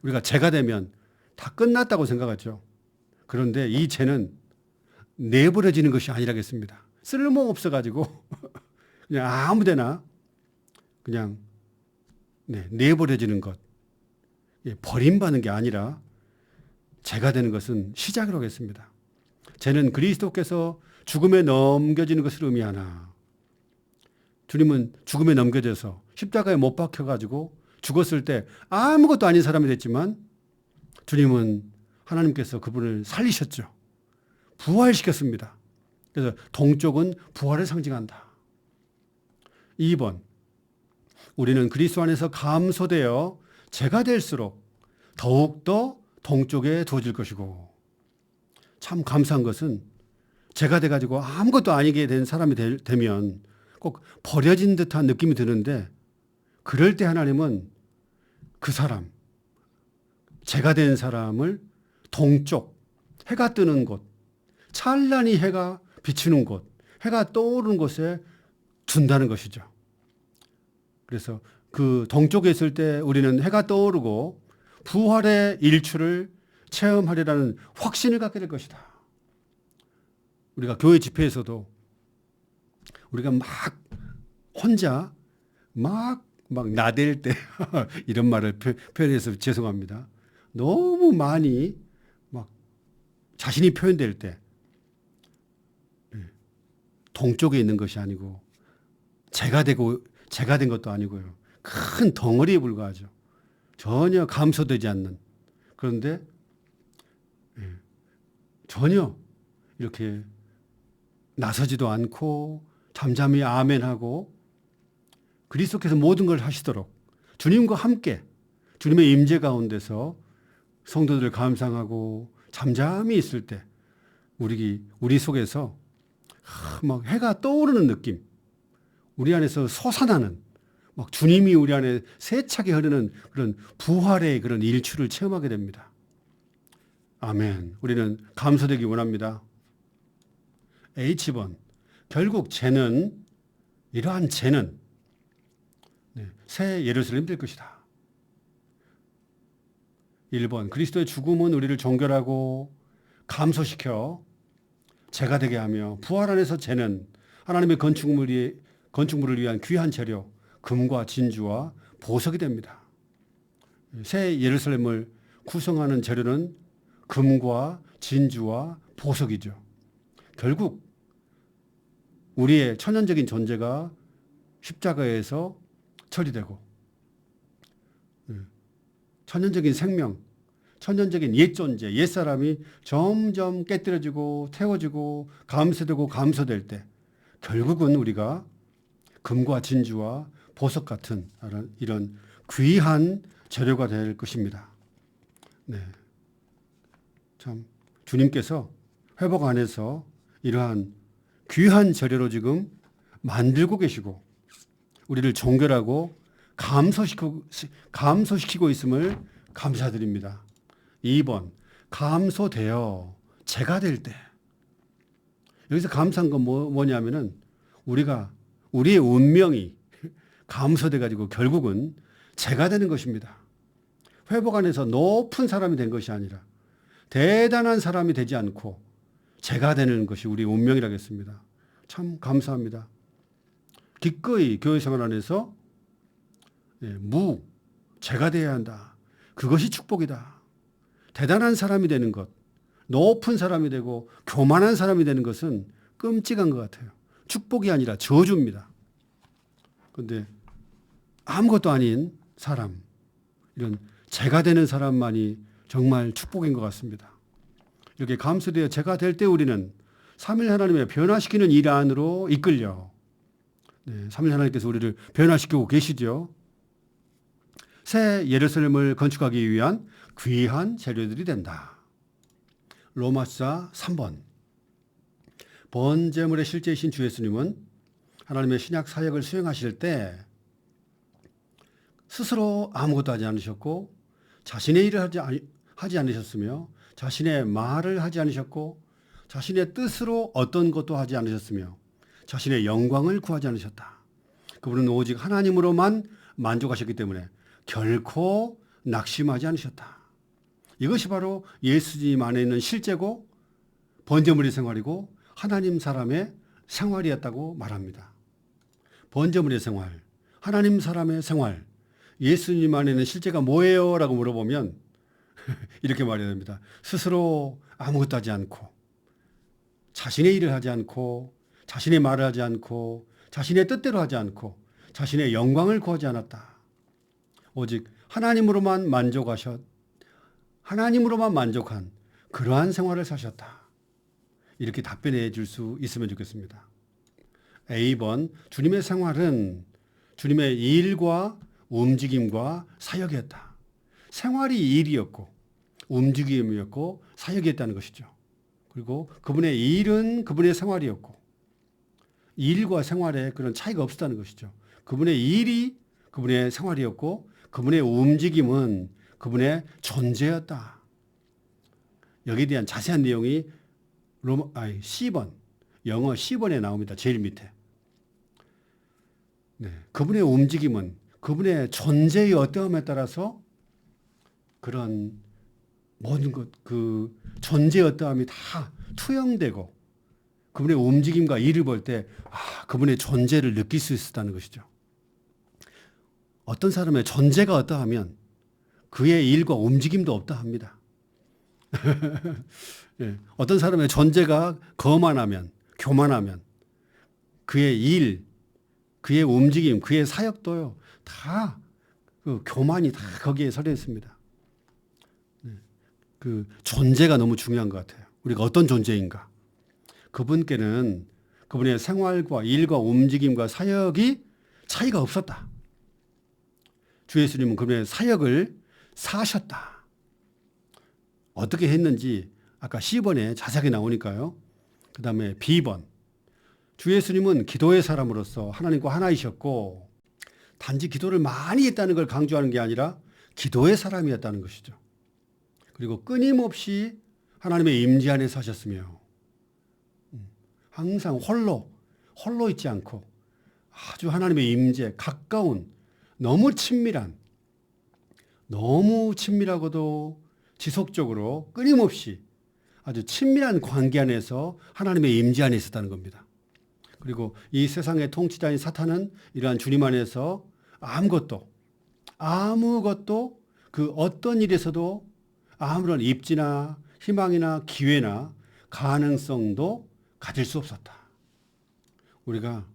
Speaker 1: 우리가 제가 되면 다 끝났다고 생각하죠. 그런데 이 죄는 내버려지는 것이 아니라겠습니다. 쓸모없어가지고 그냥 아무데나 그냥 내버려지는 것, 버림받는 게 아니라 죄가 되는 것은 시작으로 하겠습니다. 죄는 그리스도께서 죽음에 넘겨지는 것을 의미하나, 주님은 죽음에 넘겨져서 십자가에 못 박혀가지고 죽었을 때 아무것도 아닌 사람이 됐지만 주님은 하나님께서 그분을 살리셨죠. 부활시켰습니다. 그래서 동쪽은 부활을 상징한다. 2번, 우리는 그리스도 안에서 감소되어 죄가 될수록 더욱더 동쪽에 두어질 것이고, 참 감사한 것은 죄가 돼가지고 아무것도 아니게 된 사람이 되면 꼭 버려진 듯한 느낌이 드는데, 그럴 때 하나님은 그 사람, 죄가 된 사람을 동쪽, 해가 뜨는 곳, 찬란히 해가 비치는 곳, 해가 떠오르는 곳에 둔다는 것이죠. 그래서 그 동쪽에 있을 때 우리는 해가 떠오르고 부활의 일출을 체험하리라는 확신을 갖게 될 것이다. 우리가 교회 집회에서도 우리가 막 혼자 막 나댈 때 이런 말을 표현해서 죄송합니다. 너무 많이 막 자신이 표현될 때 동쪽에 있는 것이 아니고 제가 된 것도 아니고요. 큰 덩어리에 불과하죠. 전혀 감소되지 않는. 그런데 전혀 이렇게 나서지도 않고 잠잠히 아멘하고 그리스도께서 모든 걸 하시도록 주님과 함께 주님의 임재 가운데서 성도들을 감상하고 잠잠히 있을 때 우리 속에서 막 해가 떠오르는 느낌, 우리 안에서 솟아나는 막 주님이 우리 안에 세차게 흐르는 그런 부활의 그런 일출을 체험하게 됩니다. 아멘. 우리는 감소되기 원합니다. H번, 결국 이러한 죄는 새 예루살렘 될 것이다. 1번, 그리스도의 죽음은 우리를 정결하고 감소시켜 죄가 되게 하며, 부활 안에서 죄는 하나님의 건축물을 위한 귀한 재료, 금과 진주와 보석이 됩니다. 새 예루살렘을 구성하는 재료는 금과 진주와 보석이죠. 결국 우리의 천연적인 존재가 십자가에서 처리되고, 천연적인 생명, 천연적인 옛 존재, 옛 사람이 점점 깨뜨려지고 태워지고 감소될 때 결국은 우리가 금과 진주와 보석 같은 이런 귀한 재료가 될 것입니다. 참 주님께서 회복 안에서 이러한 귀한 재료로 지금 만들고 계시고 우리를 정결하고 감소시키고 있음을 감사드립니다. 2번, 감소되어 죄가 될 때. 여기서 감사한 건 뭐냐면은 우리의 운명이 감소돼 가지고 결국은 죄가 되는 것입니다. 회복 안에서 높은 사람이 된 것이 아니라 대단한 사람이 되지 않고 죄가 되는 것이 우리 운명이라겠습니다. 참 감사합니다. 기꺼이 교회 생활 안에서 죄가 되어야 한다. 그것이 축복이다. 대단한 사람이 되는 것, 높은 사람이 되고 교만한 사람이 되는 것은 끔찍한 것 같아요. 축복이 아니라 저주입니다. 그런데 아무것도 아닌 사람, 이런 죄가 되는 사람만이 정말 축복인 것 같습니다. 이렇게 감소되어 죄가 될 때 우리는 삼위 하나님의 변화시키는 일 안으로 이끌려 삼위 하나님께서 우리를 변화시키고 계시죠. 새 예루살렘을 건축하기 위한 귀한 재료들이 된다. 로마서 3번. 번제물의 실제이신 주 예수님은 하나님의 신약 사역을 수행하실 때 스스로 아무것도 하지 않으셨고 자신의 일을 하지 않으셨으며 자신의 말을 하지 않으셨고 자신의 뜻으로 어떤 것도 하지 않으셨으며 자신의 영광을 구하지 않으셨다. 그분은 오직 하나님으로만 만족하셨기 때문에 결코 낙심하지 않으셨다. 이것이 바로 예수님 안에 있는 실제고 번제물의 생활이고 하나님 사람의 생활이었다고 말합니다. 번제물의 생활, 하나님 사람의 생활, 예수님 안에는 실제가 뭐예요? 라고 물어보면 이렇게 말해야 됩니다. 스스로 아무것도 하지 않고 자신의 일을 하지 않고 자신의 말을 하지 않고 자신의 뜻대로 하지 않고 자신의 영광을 구하지 않았다. 오직 하나님으로만 만족한 그러한 생활을 사셨다. 이렇게 답변해 줄 수 있으면 좋겠습니다. A번, 주님의 생활은 주님의 일과 움직임과 사역이었다. 생활이 일이었고 움직임이었고 사역이었다는 것이죠. 그리고 그분의 일은 그분의 생활이었고 일과 생활에 그런 차이가 없었다는 것이죠. 그분의 일이 그분의 생활이었고 그분의 움직임은 그분의 존재였다. 여기에 대한 자세한 내용이 C번, 영어 C번에 나옵니다. 제일 밑에. 네, 그분의 움직임은 그분의 존재의 어떠함에 따라서 그런 모든 것, 그 존재의 어떠함이 다 투영되고 그분의 움직임과 일을 볼 때 그분의 존재를 느낄 수 있었다는 것이죠. 어떤 사람의 존재가 어떠하면 그의 일과 움직임도 없다 합니다. 네, 어떤 사람의 존재가 거만하면, 교만하면 그의 일, 그의 움직임, 그의 사역도요, 다 그 교만이 다 거기에 서려 있습니다. 그 존재가 너무 중요한 것 같아요. 우리가 어떤 존재인가. 그분께는 그분의 생활과 일과 움직임과 사역이 차이가 없었다. 주 예수님은 그분의 사역을 사셨다. 어떻게 했는지 아까 C번에 자세하게 나오니까요. 그 다음에 B번. 주 예수님은 기도의 사람으로서 하나님과 하나이셨고 단지 기도를 많이 했다는 걸 강조하는 게 아니라 기도의 사람이었다는 것이죠. 그리고 끊임없이 하나님의 임재 안에 사셨으며 항상 홀로 있지 않고 아주 하나님의 임재, 가까운 너무 친밀하고도 지속적으로 끊임없이 아주 친밀한 관계 안에서 하나님의 임재 안에 있었다는 겁니다. 그리고 이 세상의 통치자인 사탄은 이러한 주님 안에서 아무것도 그 어떤 일에서도 아무런 입지나 희망이나 기회나 가능성도 가질 수 없었다. 우리가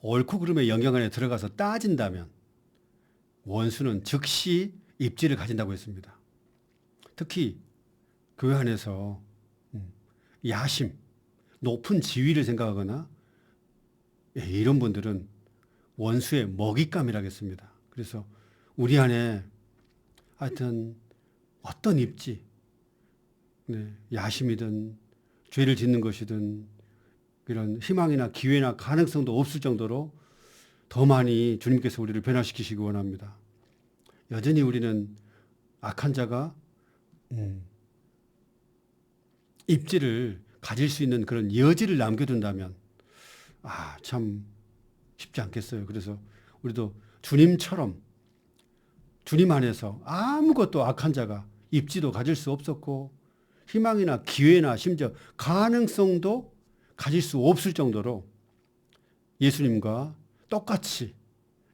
Speaker 1: 옳고 그름의 영역 안에 들어가서 따진다면 원수는 즉시 입지를 가진다고 했습니다. 특히 교회 안에서 야심, 높은 지위를 생각하거나 이런 분들은 원수의 먹잇감이라겠습니다. 그래서 우리 안에 하여튼 어떤 입지, 야심이든 죄를 짓는 것이든 이런 희망이나 기회나 가능성도 없을 정도로 더 많이 주님께서 우리를 변화시키시기 원합니다. 여전히 우리는 악한 자가 입지를 가질 수 있는 그런 여지를 남겨둔다면 참 쉽지 않겠어요. 그래서 우리도 주님처럼 주님 안에서 아무것도 악한 자가 입지도 가질 수 없었고 희망이나 기회나 심지어 가능성도 가질 수 없을 정도로 예수님과 똑같이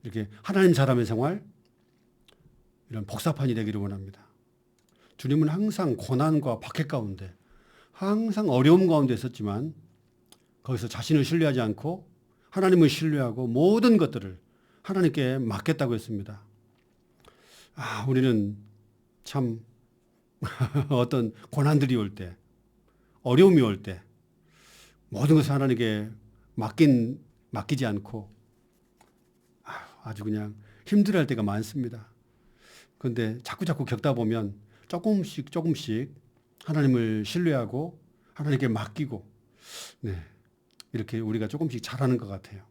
Speaker 1: 이렇게 하나님 사람의 생활 이런 복사판이 되기를 원합니다. 주님은 항상 고난과 박해 가운데 항상 어려움 가운데 있었지만 거기서 자신을 신뢰하지 않고 하나님을 신뢰하고 모든 것들을 하나님께 맡겼다고 했습니다. 우리는 참 어떤 고난들이 올 때, 어려움이 올 때 모든 것을 하나님께 맡기지 않고 아주 그냥 힘들어할 때가 많습니다. 그런데 자꾸 겪다 보면 조금씩 하나님을 신뢰하고 하나님께 맡기고 이렇게 우리가 조금씩 잘하는 것 같아요.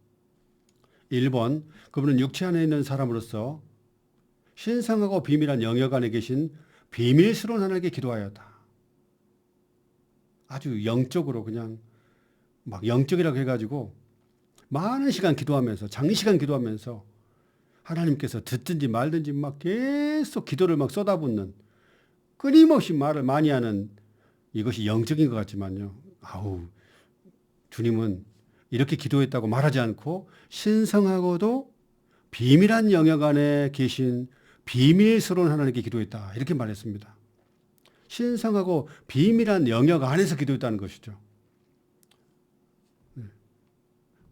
Speaker 1: 1번, 그분은 육체 안에 있는 사람으로서 신성하고 비밀한 영역 안에 계신 비밀스러운 하나님께 기도하였다. 아주 영적으로 그냥 막 영적이라고 해가지고 많은 시간 기도하면서 장시간 기도하면서 하나님께서 듣든지 말든지 막 계속 기도를 막 쏟아붓는 끊임없이 말을 많이 하는 이것이 영적인 것 같지만요. 아우, 주님은 이렇게 기도했다고 말하지 않고 신성하고도 비밀한 영역 안에 계신 비밀스러운 하나님께 기도했다. 이렇게 말했습니다. 신성하고 비밀한 영역 안에서 기도했다는 것이죠.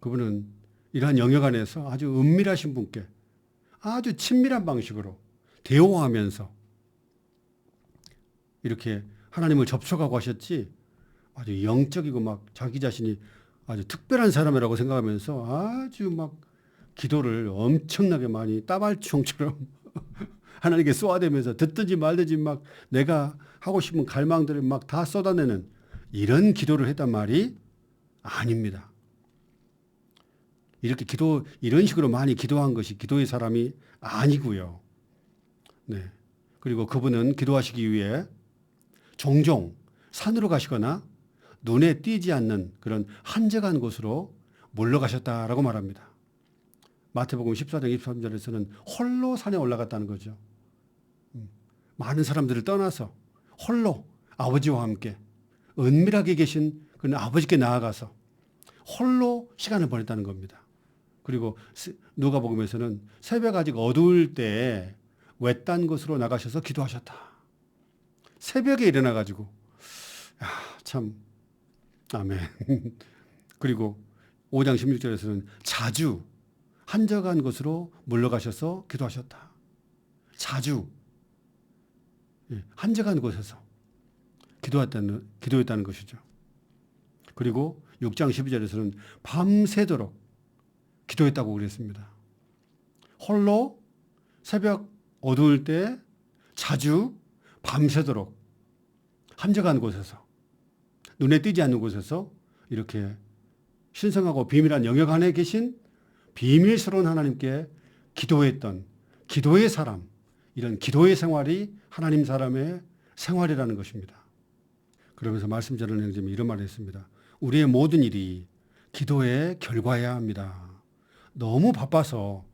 Speaker 1: 그분은 이러한 영역 안에서 아주 은밀하신 분께 아주 친밀한 방식으로 대화하면서 이렇게 하나님을 접촉하고 하셨지, 아주 영적이고 막 자기 자신이 아주 특별한 사람이라고 생각하면서 아주 막 기도를 엄청나게 많이 따발총처럼 하나님께 쏘아대면서 듣든지 말든지 막 내가 하고 싶은 갈망들을 막 다 쏟아내는 이런 기도를 했단 말이 아닙니다. 이렇게 이런 식으로 많이 기도한 것이 기도의 사람이 아니고요. 네. 그리고 그분은 기도하시기 위해 종종 산으로 가시거나 눈에 띄지 않는 그런 한적한 곳으로 물러가셨다라고 말합니다. 마태복음 14장 23절에서는 홀로 산에 올라갔다는 거죠. 많은 사람들을 떠나서 홀로 아버지와 함께 은밀하게 계신 그런 아버지께 나아가서 홀로 시간을 보냈다는 겁니다. 그리고 누가복음에서는 새벽 아직 어두울 때 외딴 곳으로 나가셔서 기도하셨다. 새벽에 일어나가지고 참 아멘. 그리고 5장 16절에서는 자주 한적한 곳으로 물러가셔서 기도하셨다. 자주 한적한 곳에서 기도했다는 것이죠. 그리고 6장 12절에서는 밤새도록 기도했다고 그랬습니다. 홀로 새벽 어두울 때 자주 밤새도록 한적한 곳에서 눈에 띄지 않는 곳에서 이렇게 신성하고 비밀한 영역 안에 계신 비밀스러운 하나님께 기도했던 기도의 사람, 이런 기도의 생활이 하나님 사람의 생활이라는 것입니다. 그러면서 말씀 전하는 형제님이 이런 말을 했습니다. 우리의 모든 일이 기도의 결과여야 합니다. 너무 바빠서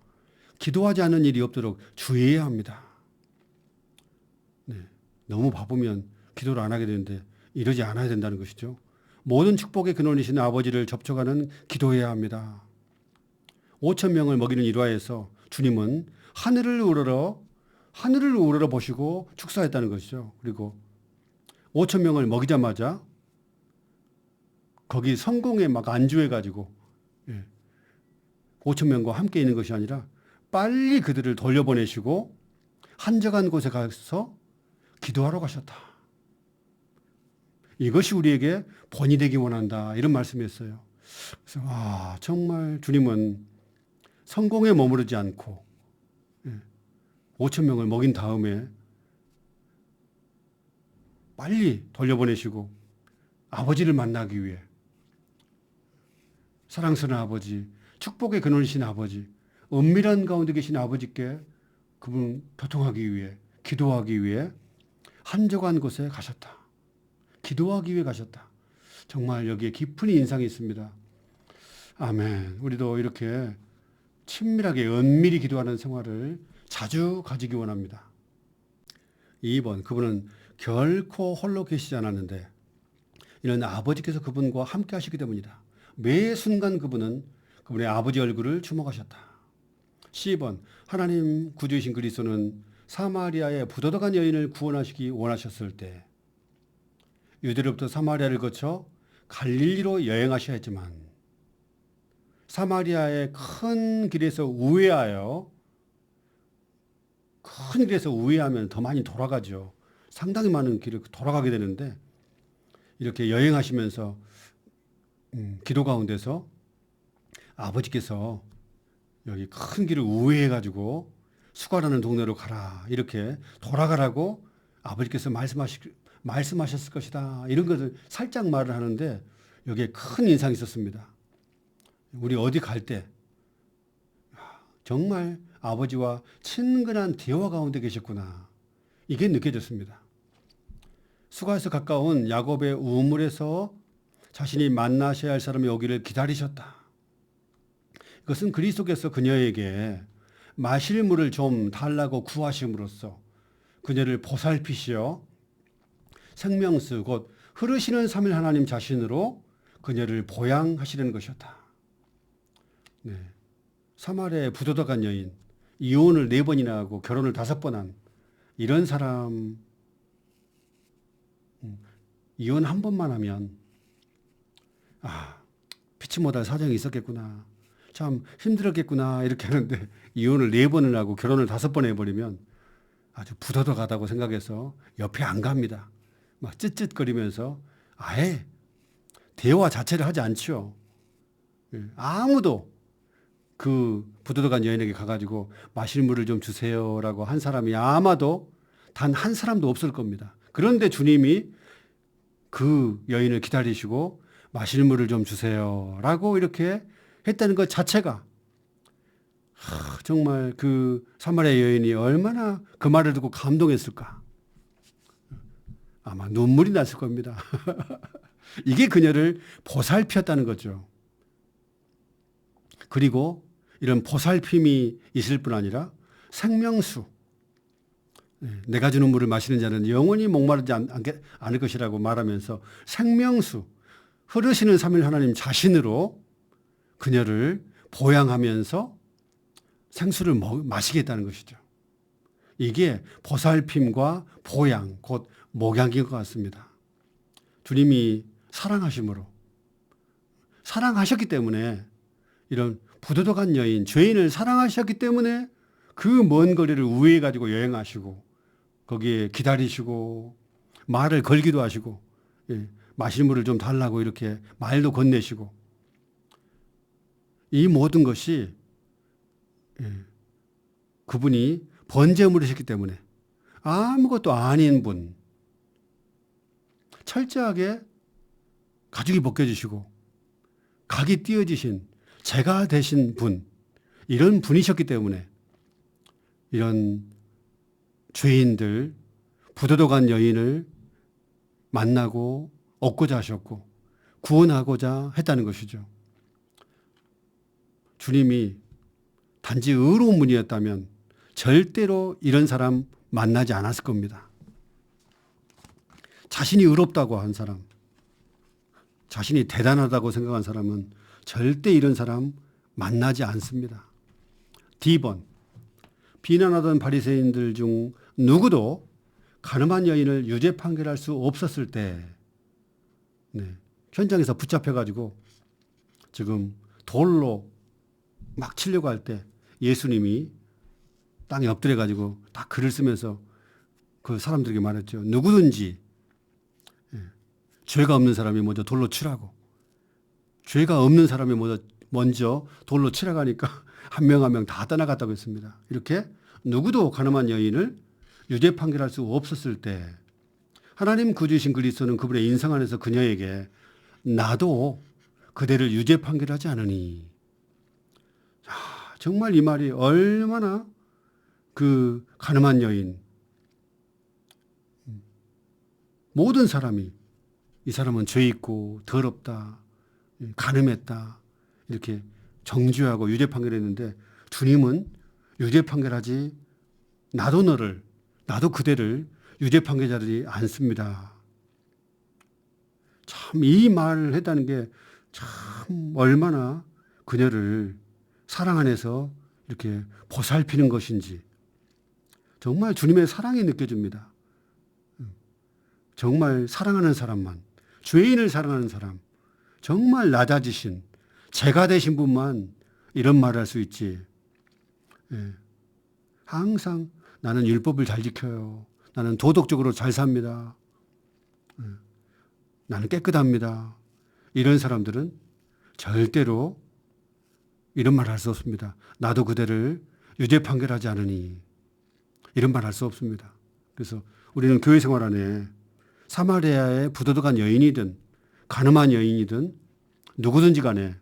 Speaker 1: 기도하지 않는 일이 없도록 주의해야 합니다. 네, 너무 바쁘면 기도를 안 하게 되는데 이러지 않아야 된다는 것이죠. 모든 축복의 근원이신 아버지를 접촉하는 기도해야 합니다. 5천 명을 먹이는 일화에서 주님은 하늘을 우러러 보시고 축사했다는 것이죠. 그리고 5천 명을 먹이자마자 거기 성공에 막 안주해가지고 5천 명과 함께 있는 것이 아니라 빨리 그들을 돌려보내시고 한적한 곳에 가서 기도하러 가셨다. 이것이 우리에게 본이 되기 원한다. 이런 말씀이었어요. 그래서 정말 주님은 성공에 머무르지 않고 5천 명을 먹인 다음에 빨리 돌려보내시고 아버지를 만나기 위해 사랑스러운 아버지, 축복의 근원이신 아버지, 은밀한 가운데 계신 아버지께 그분 교통하기 위해, 기도하기 위해 한적한 곳에 가셨다. 기도하기 위해 가셨다. 정말 여기에 깊은 인상이 있습니다. 아멘. 우리도 이렇게 친밀하게 은밀히 기도하는 생활을 자주 가지기 원합니다. 2번, 그분은 결코 홀로 계시지 않았는데 이는 아버지께서 그분과 함께 하시기 때문이다. 매 순간 그분은 그분의 아버지 얼굴을 주목하셨다. 10번, 하나님 구주이신 그리스도는 사마리아의 부도덕한 여인을 구원하시기 원하셨을 때 유대로부터 사마리아를 거쳐 갈릴리로 여행하셔야 했지만 사마리아의 큰 길에서 우회하면 더 많이 돌아가죠. 상당히 많은 길을 돌아가게 되는데 이렇게 여행하시면서 기도 가운데서 아버지께서 여기 큰 길을 우회해가지고 수가라는 동네로 가라, 이렇게 돌아가라고 아버지께서 말씀하셨을 것이다. 이런 것을 살짝 말을 하는데 여기에 큰 인상이 있었습니다. 우리 어디 갈 때 정말 아버지와 친근한 대화 가운데 계셨구나. 이게 느껴졌습니다. 수가에서 가까운 야곱의 우물에서 자신이 만나셔야 할 사람이 오기를 기다리셨다. 그것은 그리스도께서 그녀에게 마실 물을 좀 달라고 구하심으로써 그녀를 보살피시어 생명수 곧 흐르시는 삼위 하나님 자신으로 그녀를 보양하시려는 것이었다. 네. 사마리아의 부도덕한 여인, 이혼을 4번이나 하고 결혼을 5번 한 이런 사람, 이혼 1번만 하면 피치 못할 사정이 있었겠구나, 참 힘들었겠구나 이렇게 하는데, 이혼을 4번을 하고 결혼을 5번 해버리면 아주 부도덕하다고 생각해서 옆에 안 갑니다. 막 쯧쯧거리면서 아예 대화 자체를 하지 않죠. 아무도 그 부도덕한 여인에게 가가지고 마실 물을 좀 주세요라고 한 사람이 아마도 단 한 사람도 없을 겁니다. 그런데 주님이 그 여인을 기다리시고 마실 물을 좀 주세요라고 이렇게 했다는 것 자체가 정말 그 사마리아 여인이 얼마나 그 말을 듣고 감동했을까. 아마 눈물이 났을 겁니다. 이게 그녀를 보살폈다는 거죠. 그리고 이런 보살핌이 있을 뿐 아니라 생명수, 내가 주는 물을 마시는 자는 영원히 목마르지 않을 것이라고 말하면서 생명수, 흐르시는 삼위 하나님 자신으로 그녀를 보양하면서 생수를 마시겠다는 것이죠. 이게 보살핌과 보양, 곧 목양인 것 같습니다. 주님이 사랑하심으로, 사랑하셨기 때문에 이런 부도덕한 여인, 죄인을 사랑하셨기 때문에 그 먼 거리를 우회해 가지고 여행하시고 거기에 기다리시고 말을 걸기도 하시고, 마실 물을 좀 달라고 이렇게 말도 건네시고, 이 모든 것이 그분이 번제물이셨기 때문에 아무것도 아닌 분, 철저하게 가죽이 벗겨지시고 각이 띄어지신 제가 되신 분, 이런 분이셨기 때문에 이런 죄인들, 부도덕한 여인을 만나고 얻고자 하셨고 구원하고자 했다는 것이죠. 주님이 단지 의로운 분이었다면 절대로 이런 사람 만나지 않았을 겁니다. 자신이 의롭다고 한 사람, 자신이 대단하다고 생각한 사람은 절대 이런 사람 만나지 않습니다. D번, 비난하던 바리새인들 중 누구도 가늠한 여인을 유죄 판결할 수 없었을 때, 현장에서 붙잡혀가지고 지금 돌로 막 치려고 할 때 예수님이 땅에 엎드려가지고 다 글을 쓰면서 그 사람들에게 말했죠. 누구든지 죄가 없는 사람이 먼저 돌로 치라고. 죄가 없는 사람이 먼저 돌로 치라고 하니까 한 명 한 명 다 떠나갔다고 했습니다. 이렇게 누구도 가늠한 여인을 유죄 판결할 수 없었을 때 하나님 구주이신 그리스도는 그분의 인성 안에서 그녀에게 나도 그대를 유죄 판결하지 않으니. 정말 이 말이 얼마나 그 가늠한 여인, 모든 사람이 이 사람은 죄 있고 더럽다, 간음했다 이렇게 정죄하고 유죄 판결했는데, 주님은 유죄 판결하지, 나도 그대를 유죄 판결하지 않습니다. 참 이 말을 했다는 게 참 얼마나 그녀를 사랑 안에서 이렇게 보살피는 것인지 정말 주님의 사랑이 느껴집니다. 정말 사랑하는 사람만, 죄인을 사랑하는 사람, 정말 낮아지신 제가 되신 분만 이런 말을 할 수 있지. 항상 나는 율법을 잘 지켜요. 나는 도덕적으로 잘 삽니다. 나는 깨끗합니다. 이런 사람들은 절대로 이런 말 할 수 없습니다. 나도 그대를 유죄 판결하지 않으니. 이런 말 할 수 없습니다. 그래서 우리는 교회 생활 안에 사마리아의 부도덕한 여인이든 가늠한 여인이든 누구든지 간에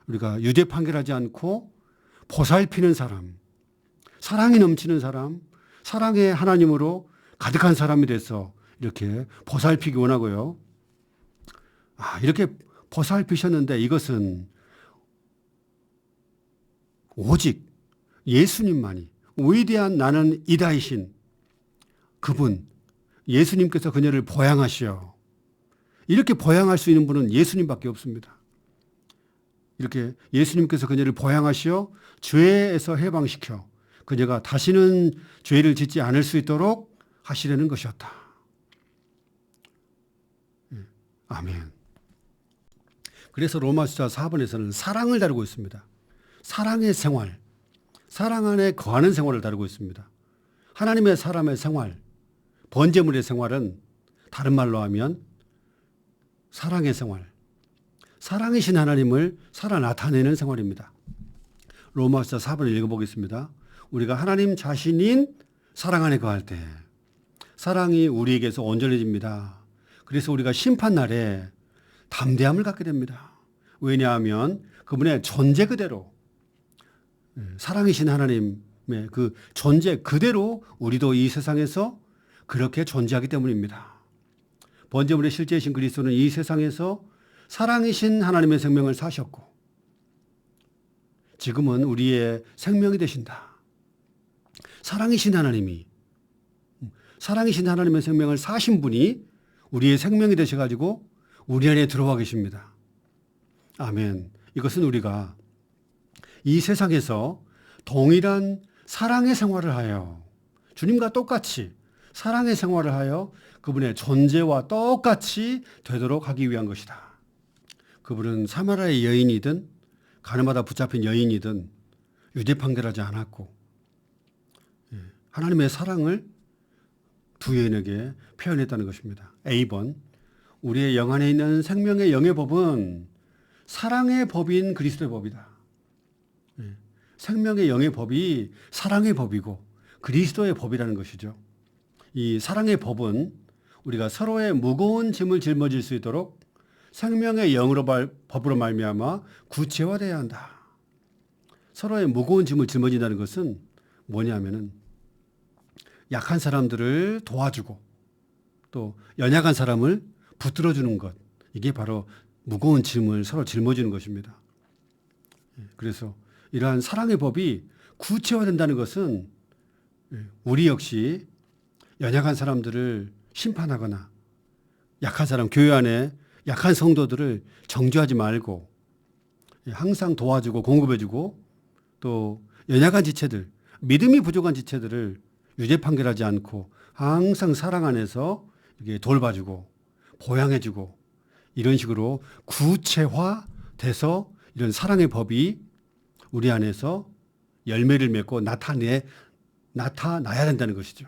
Speaker 1: 우리가 유죄 판결하지 않고 보살피는 사람, 사랑이 넘치는 사람, 사랑의 하나님으로 가득한 사람이 돼서 이렇게 보살피기 원하고요. 이렇게 보살피셨는데 이것은 오직 예수님만이 위대한 나는 이다이신 그분, 예수님께서 그녀를 보양하시어 이렇게 보양할 수 있는 분은 예수님밖에 없습니다. 이렇게 예수님께서 그녀를 보양하시어 죄에서 해방시켜 그녀가 다시는 죄를 짓지 않을 수 있도록 하시려는 것이었다. 아멘. 그래서 로마서 4번에서는 사랑을 다루고 있습니다. 사랑의 생활, 사랑 안에 거하는 생활을 다루고 있습니다. 하나님의 사람의 생활, 번제물의 생활은 다른 말로 하면 사랑의 생활, 사랑이신 하나님을 살아 나타내는 생활입니다. 로마서 4번을 읽어보겠습니다. 우리가 하나님 자신인 사랑 안에 거할 때 사랑이 우리에게서 온전해집니다. 그래서 우리가 심판날에 담대함을 갖게 됩니다. 왜냐하면 그분의 존재 그대로 사랑이신 하나님의 그 존재 그대로 우리도 이 세상에서 그렇게 존재하기 때문입니다. 번제물의 실제이신 그리스도는 이 세상에서 사랑이신 하나님의 생명을 사셨고 지금은 우리의 생명이 되신다. 사랑이신 하나님의 생명을 사신 분이 우리의 생명이 되셔가지고 우리 안에 들어와 계십니다. 아멘. 이것은 우리가 이 세상에서 동일한 사랑의 생활을 하여 주님과 똑같이 사랑의 생활을 하여 그분의 존재와 똑같이 되도록 하기 위한 것이다. 그분은 사마리아의 여인이든 가늠하다 붙잡힌 여인이든 유죄 판결하지 않았고 하나님의 사랑을 두 여인에게 표현했다는 것입니다. A번, 우리의 영 안에 있는 생명의 영의 법은 사랑의 법인 그리스도의 법이다. 생명의 영의 법이 사랑의 법이고 그리스도의 법이라는 것이죠. 이 사랑의 법은 우리가 서로의 무거운 짐을 짊어질 수 있도록 생명의 영으로 법으로 말미암아 구체화되어야 한다. 서로의 무거운 짐을 짊어진다는 것은 뭐냐면은 약한 사람들을 도와주고 또 연약한 사람을 붙들어주는 것. 이게 바로 무거운 짐을 서로 짊어지는 것입니다. 그래서 이러한 사랑의 법이 구체화된다는 것은 우리 역시 연약한 사람들을 심판하거나 약한 사람, 교회 안에 약한 성도들을 정죄하지 말고 항상 도와주고 공급해주고 또 연약한 지체들, 믿음이 부족한 지체들을 유죄 판결하지 않고 항상 사랑 안에서 이렇게 돌봐주고 보양해주고 이런 식으로 구체화돼서 이런 사랑의 법이 우리 안에서 열매를 맺고 나타나야 된다는 것이죠.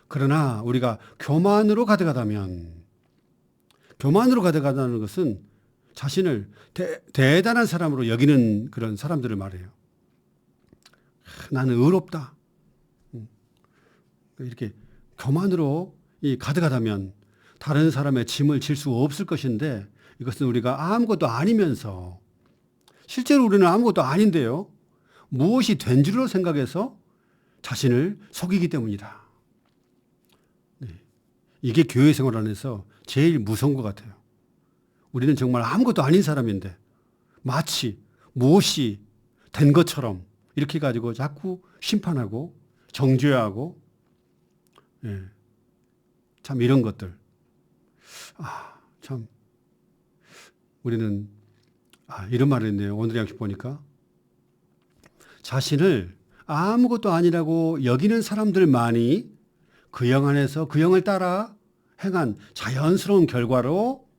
Speaker 1: 그러나 우리가 교만으로 가득하다는 것은 자신을 대단한 사람으로 여기는 그런 사람들을 말해요. 나는 의롭다. 이렇게 교만으로 가득하다면 다른 사람의 짐을 질 수 없을 것인데 이것은 우리가 아무것도 아니면서 실제로 우리는 아무것도 아닌데요. 무엇이 된 줄로 생각해서 자신을 속이기 때문이다. 이게 교회 생활 안에서 제일 무서운 것 같아요. 우리는 정말 아무것도 아닌 사람인데 마치 무엇이 된 것처럼 이렇게 가지고 자꾸 심판하고 정죄하고 참 이런 것들. 참 우리는 이런 말을 했네요. 오늘 양식 보니까 자신을 아무것도 아니라고 여기는 사람들만이 그 영 안에서 그 영을 따라 행한 자연스러운 결과로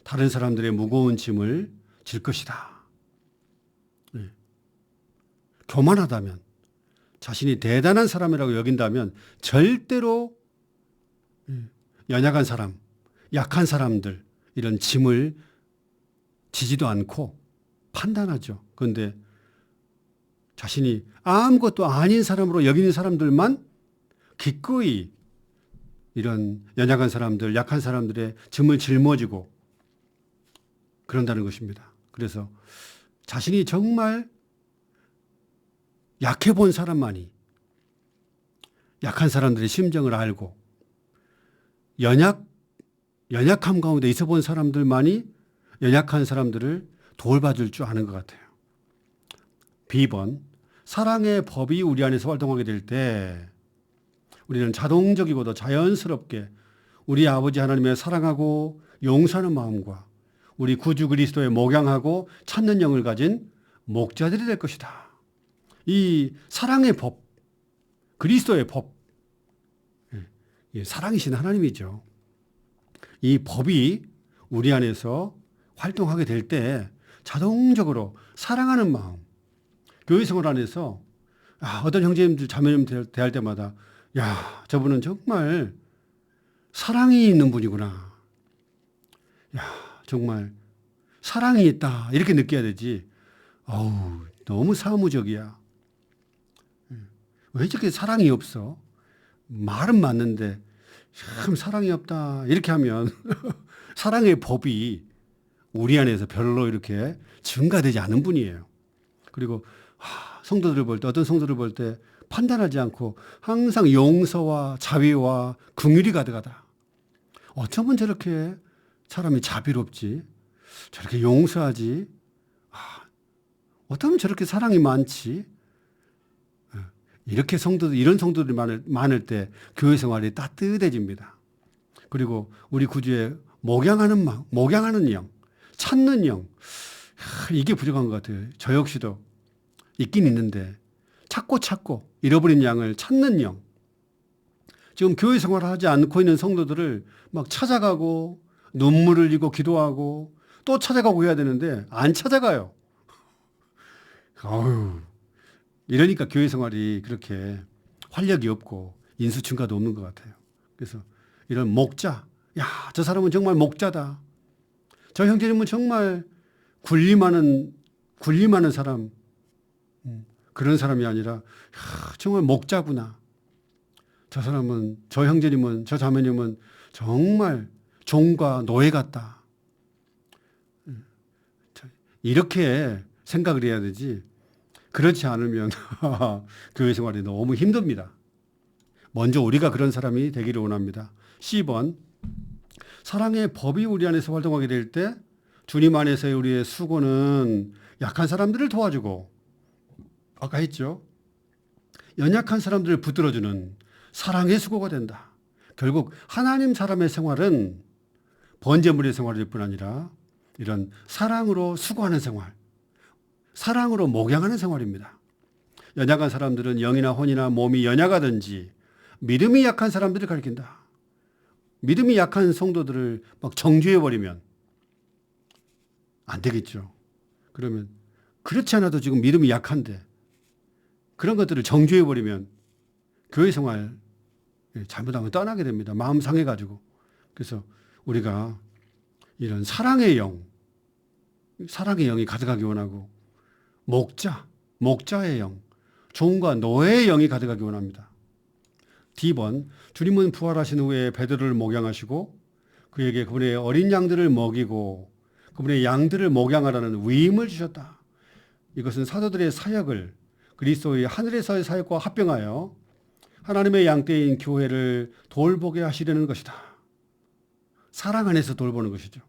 Speaker 1: 다른 사람들의 무거운 짐을 질 것이다. 교만하다면 자신이 대단한 사람이라고 여긴다면 절대로 연약한 사람, 약한 사람들 이런 짐을 지지도 않고 판단하죠. 그런데 자신이 아무것도 아닌 사람으로 여기는 사람들만 기꺼이 이런 연약한 사람들, 약한 사람들의 짐을 짊어지고 그런다는 것입니다. 그래서 자신이 정말 약해 본 사람만이 약한 사람들의 심정을 알고 연약함 가운데 있어 본 사람들만이 연약한 사람들을 돌봐줄 줄 아는 것 같아요. B번, 사랑의 법이 우리 안에서 활동하게 될 때 우리는 자동적이고도 자연스럽게 우리 아버지 하나님의 사랑하고 용서하는 마음과 우리 구주 그리스도의 목양하고 찾는 영을 가진 목자들이 될 것이다. 이 사랑의 법, 그리스도의 법, 사랑이신 하나님이죠. 이 법이 우리 안에서 활동하게 될 때 자동적으로 사랑하는 마음, 교회 생활 안에서 어떤 형제님들 자매님들 대할 때마다 야, 저분은 정말 사랑이 있는 분이구나. 야, 정말 사랑이 있다. 이렇게 느껴야 되지. 어우, 너무 사무적이야. 왜 저렇게 사랑이 없어? 말은 맞는데 참 사랑이 없다. 이렇게 하면 사랑의 법이 우리 안에서 별로 이렇게 증가되지 않은 분이에요. 그리고 성도들을 볼 때, 어떤 성도를 볼 때 판단하지 않고 항상 용서와 자비와 긍휼이 가득하다. 어쩌면 저렇게 사람이 자비롭지? 저렇게 용서하지? 어쩌면 저렇게 사랑이 많지? 이렇게 이런 성도들이 많을 때 교회 생활이 따뜻해집니다. 그리고 우리 구주의 목양하는 영, 찾는 영, 이게 부족한 것 같아요. 저 역시도 있긴 있는데 찾고 잃어버린 양을 찾는 영. 지금 교회 생활을 하지 않고 있는 성도들을 막 찾아가고 눈물을 흘리고 기도하고 또 찾아가고 해야 되는데 안 찾아가요. 어휴, 이러니까 교회 생활이 그렇게 활력이 없고 인수증가도 없는 것 같아요. 그래서 이런 목자, 야, 저 사람은 정말 목자다. 저 형제님은 정말 군림하는 사람, 그런 사람이 아니라 정말 목자구나. 저 사람은, 저 형제님은, 저 자매님은 정말 종과 노예 같다. 이렇게 생각을 해야 되지. 그렇지 않으면 교회 생활이 너무 힘듭니다. 먼저 우리가 그런 사람이 되기를 원합니다. C번, 사랑의 법이 우리 안에서 활동하게 될 때 주님 안에서의 우리의 수고는 약한 사람들을 도와주고, 아까 했죠. 연약한 사람들을 붙들어주는 사랑의 수고가 된다. 결국 하나님 사람의 생활은 번제물의 생활일 뿐 아니라 이런 사랑으로 수고하는 생활, 사랑으로 목양하는 생활입니다. 연약한 사람들은 영이나 혼이나 몸이 연약하든지 믿음이 약한 사람들을 가리킨다. 믿음이 약한 성도들을 막 정죄해버리면 안 되겠죠. 그러면 그렇지 않아도 지금 믿음이 약한데 그런 것들을 정죄해버리면 교회 생활 잘못하면 떠나게 됩니다. 마음 상해가지고. 그래서 우리가 이런 사랑의 영이 가득하기 원하고 목자의 영, 종과 노예의 영이 가득하기 원합니다. D번, 주님은 부활하신 후에 베드로를 목양하시고 그에게 그분의 어린 양들을 먹이고 그분의 양들을 목양하라는 위임을 주셨다. 이것은 사도들의 사역을 그리스도의 하늘에서의 사역과 합병하여 하나님의 양떼인 교회를 돌보게 하시려는 것이다. 사랑 안에서 돌보는 것이죠.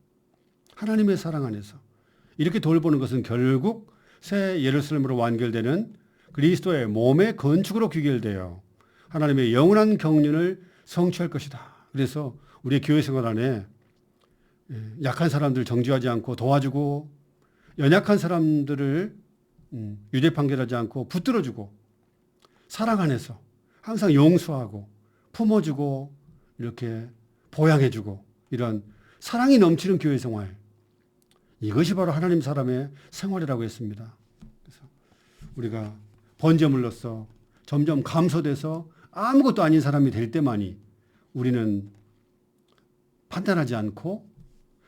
Speaker 1: 하나님의 사랑 안에서. 이렇게 돌보는 것은 결국 새 예루살렘으로 완결되는 그리스도의 몸의 건축으로 귀결되어 하나님의 영원한 경륜을 성취할 것이다. 그래서 우리의 교회 생활 안에 약한 사람들을 정죄하지 않고 도와주고 연약한 사람들을 유죄 판결하지 않고 붙들어주고 사랑 안에서 항상 용서하고 품어주고 이렇게 보양해주고 이런 사랑이 넘치는 교회 생활, 이것이 바로 하나님 사람의 생활이라고 했습니다. 그래서 우리가 번제물로서 점점 감소돼서 아무것도 아닌 사람이 될 때만이 우리는 판단하지 않고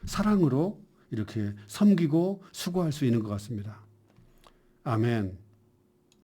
Speaker 1: 사랑으로 이렇게 섬기고 수고할 수 있는 것 같습니다. 아멘.